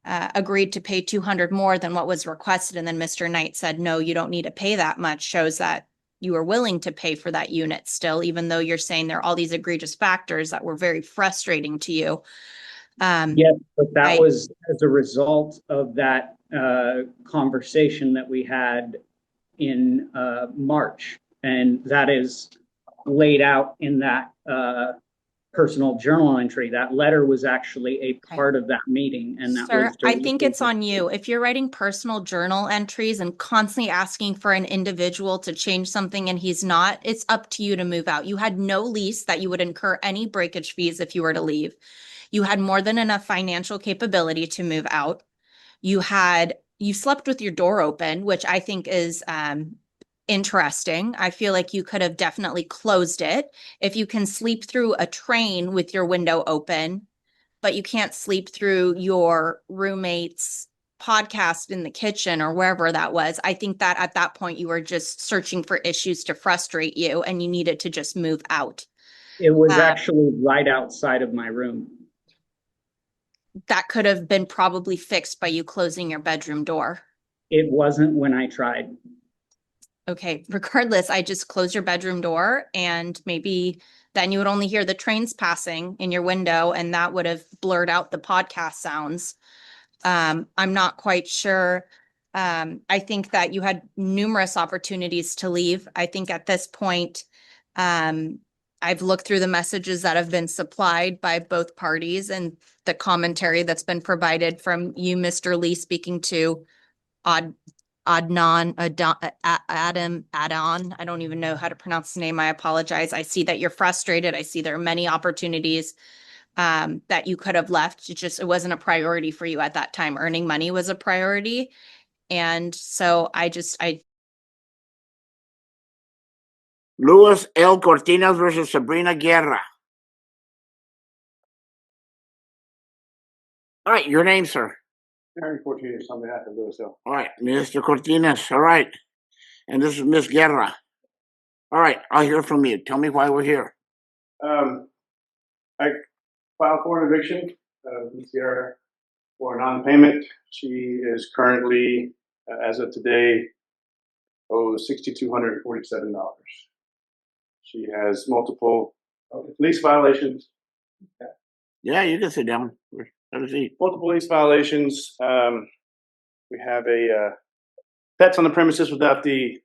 agreed to pay 200 more than what was requested. And then Mr. Knight said, no, you don't need to pay that much. Shows that you were willing to pay for that unit still, even though you're saying there are all these egregious factors that were very frustrating to you. Yes, but that was as a result of that conversation that we had in March. And that is laid out in that personal journal entry. That letter was actually a part of that meeting. And that Sir, was I think it's on you. If you're writing personal journal entries and constantly asking for an individual to change something and he's not, it's up to you to move out. You had no lease that you would incur any breakage fees if you were to leave. You had more than enough financial capability to move out. You slept with your door open, which I think is interesting. I feel like you could have definitely closed it. If you can sleep through a train with your window open, but you can't sleep through your roommate's podcast in the kitchen or wherever that was, I think that at that point you were just searching for issues to frustrate you and you needed to just move out. It was actually right outside of my room. That could have been probably fixed by you closing your bedroom door. It wasn't when I tried. Okay, regardless, I just closed your bedroom door and maybe then you would only hear the trains passing in your window and that would have blurred out the podcast sounds. I'm not quite sure. I think that you had numerous opportunities to leave. I think at this point, I've looked through the messages that have been supplied by both parties and the commentary that's been provided from you, Mr. Leigh, speaking to Adon. I don't even know how to pronounce the name. I apologize. I see that you're frustrated. I see there are many opportunities that you could have left. It wasn't a priority for you at that time. Earning money was a priority. And so Luis L. Cortinas versus Sabrina Guerra. All right, your name, sir. Henry Cortinas on behalf of Luis L. All right, Mr. Cortinas. All right. And this is Miss Guerra. All right, I'll hear from you. Tell me why we're here. I filed for an eviction of Ms. Guerra for non-payment. She is currently, as of today, owes $6,247. She has multiple lease violations. Yeah, you can sit down. Have a seat. Multiple lease violations. We have pets on the premises without the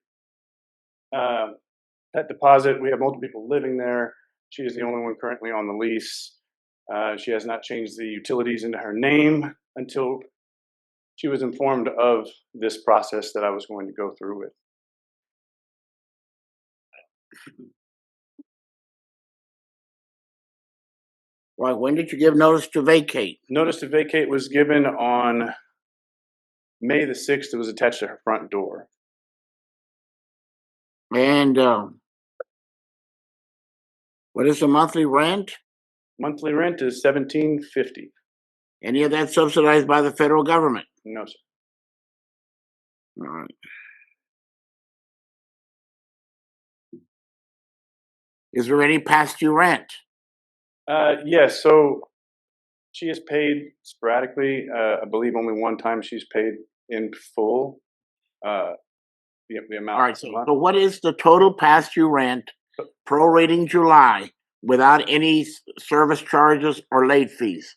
pet deposit. We have multiple people living there. She is the only one currently on the lease. She has not changed the utilities into her name until she was informed of this process that I was going to go through with. Well, when did you give notice to vacate? Notice to vacate was given on May the 6th. It was attached to her front door. And what is the monthly rent? Monthly rent is $1,750. Any of that subsidized by the federal government? No, sir. All right. Is there any past due rent? Yes. So she has paid sporadically. I believe only one time she's paid in full. The amount. All right. So what is the total past due rent, prorating July, without any service charges or late fees?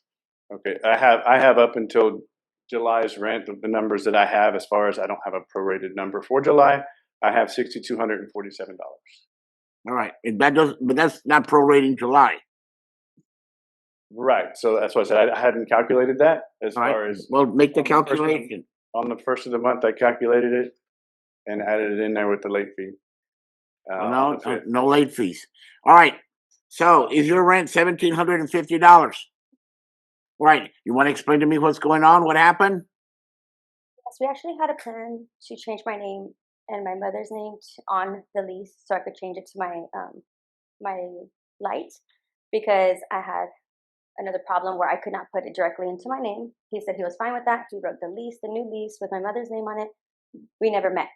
Okay. I have up until July's rent, the numbers that I have, as far as I don't have a prorated number for July. I have $6,247. All right. But that's not prorating July. Right. So that's why I said I hadn't calculated that as far as. Well, make the calculation. On the first of the month, I calculated it and added it in there with the late fee. No late fees. All right. So is your rent $1,750? Right. You want to explain to me what's going on? What happened? Yes, we actually had a plan to change my name and my mother's name on the lease, so I could change it to my light, because I had another problem where I could not put it directly into my name. He said he was fine with that. He wrote the new lease with my mother's name on it. We never met.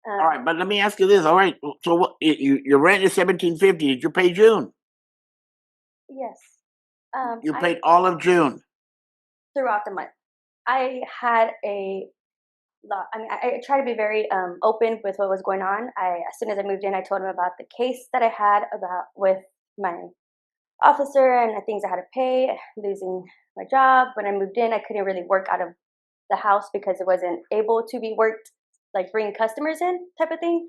All right, but let me ask you this. All right, so what? Your rent is $1,750. Did you pay June? Yes. You I paid all of June. throughout the month. I had a lot. I mean, I try to be very open with what was going on. As soon as I moved in, I told him about the case that I had about with my officer and the things I had to pay, losing my job. When I moved in, I couldn't really work out of the house because it wasn't able to be worked, like bring customers in type of thing.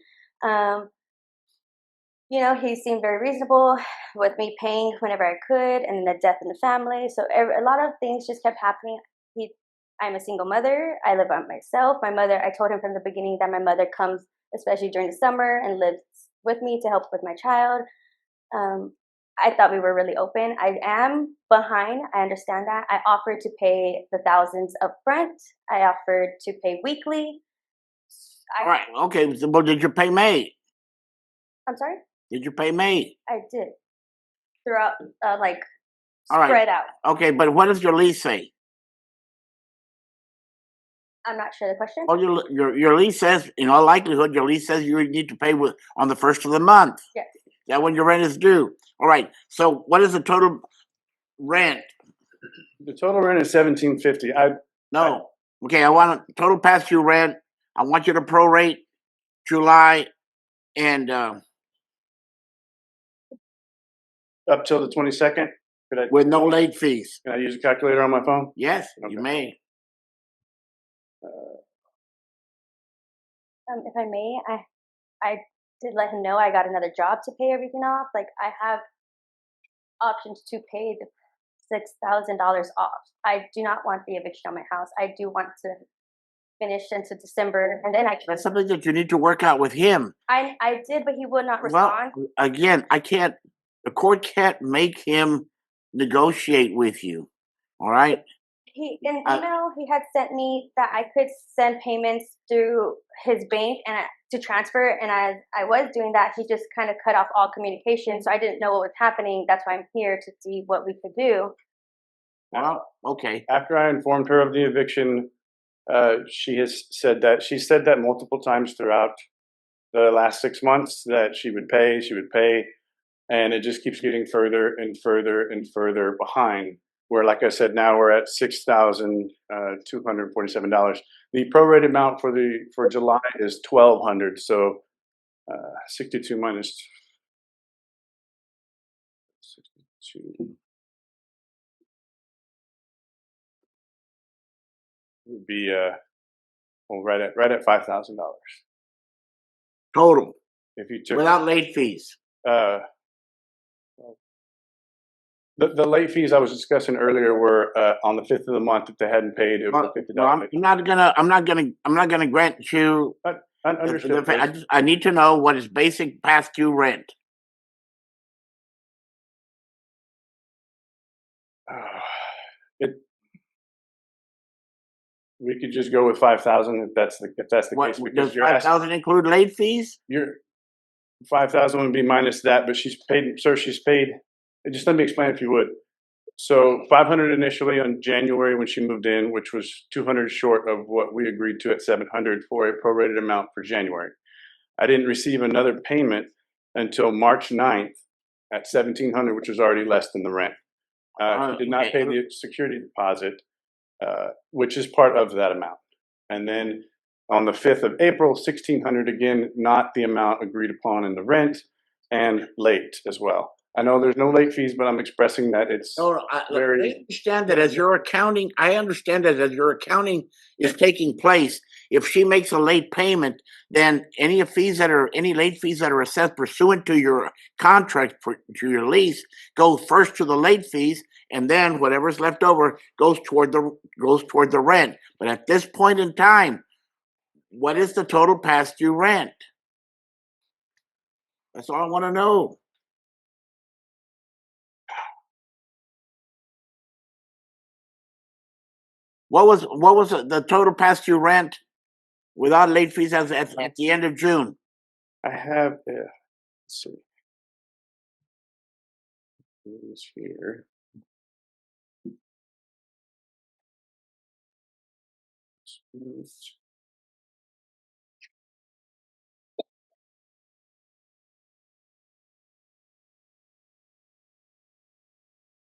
You know, he seemed very reasonable with me paying whenever I could, and the death in the family. So a lot of things just kept happening. I'm a single mother. I live by myself. My mother, I told him from the beginning that my mother comes, especially during the summer, and lives with me to help with my child. I thought we were really open. I am behind. I understand that. I offered to pay the thousands up front. I offered to pay weekly. All right, okay. So, but did you pay May? I'm sorry? Did you pay May? I did. Throughout, like, All right. spread out. Okay, but what does your lease say? I'm not sure the question. Well, your lease says, in all likelihood, your lease says you need to pay on the first of the month. Yes. That when your rent is due. All right. So what is the total rent? The total rent is $1,750. No. Okay, I want a total past due rent. I want you to prorate July and up till the 22nd. with no late fees. Can I use a calculator on my phone? Yes, Okay. you may. If I may, I did let him know I got another job to pay everything off. Like, I have options to pay the $6,000 off. I do not want the eviction on my house. I do want to finish into December, and then That's something that you need to work out with him. I did, but he would not respond. Well, again, I can't. The court can't make him negotiate with you. All right. He in email he had sent me that I could send payments through his bank and to transfer, and as I was doing that, he just kind of cut off all communication. So I didn't know what was happening. That's why I'm here to see what we could do. Well, okay. After I informed her of the eviction, she said that multiple times throughout the last 6 months that she would pay, and it just keeps getting further and further and further behind. Where, like I said, now we're at $6,247. The prorated amount for July is $1,200. So 62 minus 62 would be right at $5,000 Total if you took without late fees. The late fees I was discussing earlier were on the 5th of the month. If they hadn't paid, it was $50. Well, I'm not gonna grant you. Understood. I need to know what is basic past due rent. We could just go with 5,000 if that's the case. Does 5,000 include late fees? Your 5,000 would be minus that, but she's paid. Sir, she's paid. Just let me explain if you would. So 500 initially on January when she moved in, which was 200 short of what we agreed to at 700 for a prorated amount for January. I didn't receive another payment until March 9th at 1,700, which was already less than the rent. She did not pay the security deposit, which is part of that amount. And then on the 5th of April, 1,600 again, not the amount agreed upon in the rent, and late as well. I know there's no late fees, but I'm expressing that it's very. I understand that as your accounting, is taking place. If she makes a late payment, then any late fees that are assessed pursuant to your contract to your lease go first to the late fees, and then whatever's left over goes toward the rent. But at this point in time, what is the total past due rent? That's all I want to know. What was the total past due rent without late fees at the end of June? I have. Let's see. It's here.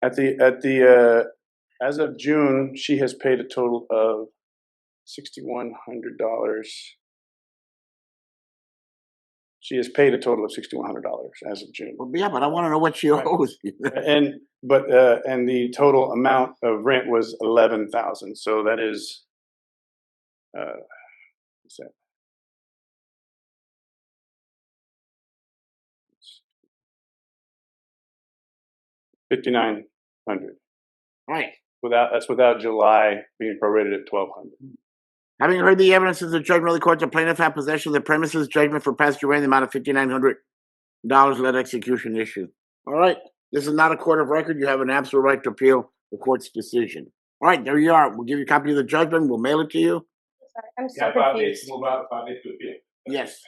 As of June, she has paid a total of $6,100. She has paid a total of $6,100 as of June. Well, yeah, but I want to know what she Right. owes. And the total amount of rent was $11,000. So that is, what's that? $5,900. Right. That's without July being prorated at $1,200. Having heard the evidence of the judgment of the court, the plaintiff had possession of the premises judgment for past due rent in the amount of $5,900. Let execution issue. All right. This is not a court of record. You have an absolute right to appeal the court's decision. All right, there you are. We'll give you a copy of the judgment. We'll mail it to you. Sorry, I'm so confused. Move out 5 days to appeal. Yes.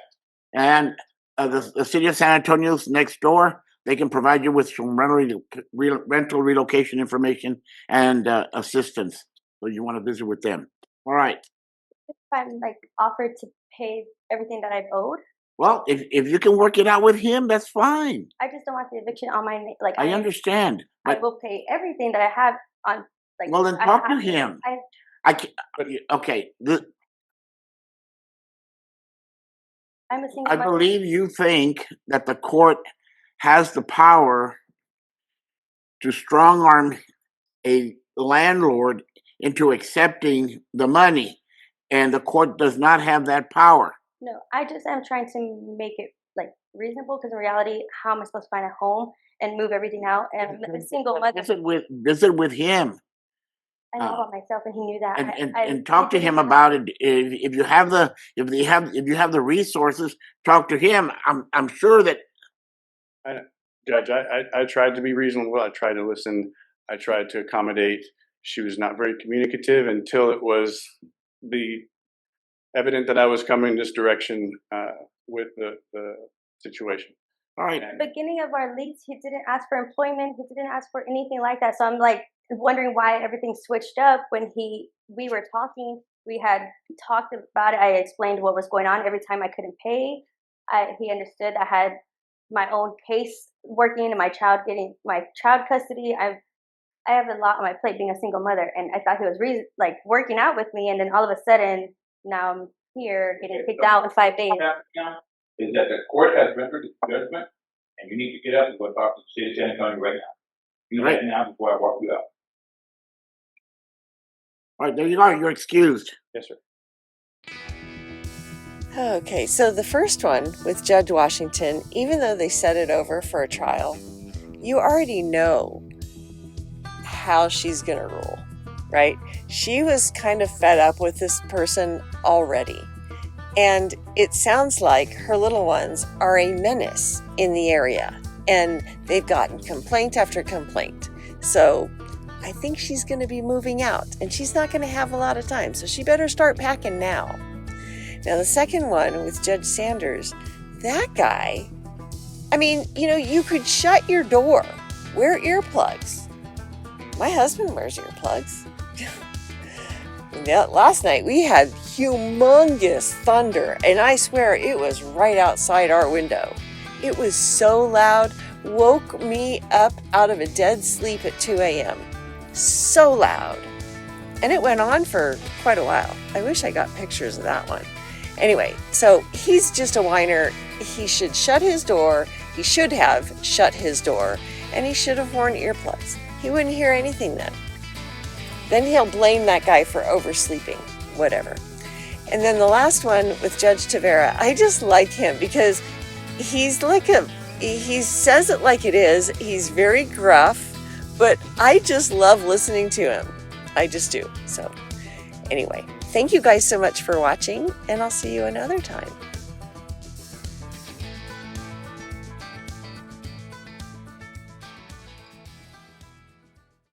And the city of San Antonio's next door. They can provide you with some rental relocation information and assistance. So you want to visit with them. All right. If I'm like offered to pay everything that I've owed, Well, if you can work it out with him, that's fine. I just don't want the eviction on my name. Like I understand. I But, will pay everything that I have on. Like, well, then I talk to have him. I can't, okay. I'm a single I mother. believe you think that the court has the power to strong arm a landlord into accepting the money, and the court does not have that power. No, I just am trying to make it like reasonable because in reality, how am I supposed to find a home and move everything out? And I'm a single mother. Visit with him. I know about myself, and he knew that. And talk to him about it. If you have the resources, talk to him. I'm sure that. Judge, I tried to be reasonable. I tried to listen. I tried to accommodate. She was not very communicative until it was evident that I was coming this direction with the situation. All right. At the beginning of our lease, he didn't ask for employment. He didn't ask for anything like that. So I'm like wondering why everything switched up when we were talking. We had talked about it. I explained what was going on every time I couldn't pay. He understood I had my own case working and my child getting my child custody. I have a lot on my plate being a single mother, and I thought he was working out with me, and then all of a sudden now I'm here getting kicked out in 5 days. Is that the court has rendered its judgment, and you need to get up and go talk to the city of San Antonio right now. Do that now before I walk you out. All right, there you are. You're excused. Yes, sir. Okay, so the first one with Judge Washington, even though they set it over for a trial, you already know how she's going to rule, right? She was kind of fed up with this person already. And it sounds like her little ones are a menace in the area. And they've gotten complaint after complaint. So I think she's going to be moving out. And she's not going to have a lot of time. So she better start packing now. Now, the second one with Judge Sanders, that guy, I mean, you could shut your door, wear earplugs. My husband wears earplugs. Last night we had humongous thunder, and I swear it was right outside our window. It was so loud, woke me up out of a dead sleep at 2 a.m. So loud. And it went on for quite a while. I wish I got pictures of that one. Anyway, so he's just a whiner. He should shut his door. He should have shut his door, and he should have worn earplugs. He wouldn't hear anything then. Then he'll blame that guy for oversleeping, whatever. And then the last one with Judge Tavera, I just like him because he says it like it is. He's very gruff, but I just love listening to him. I just do. So anyway, thank you guys so much for watching, and I'll see you another time.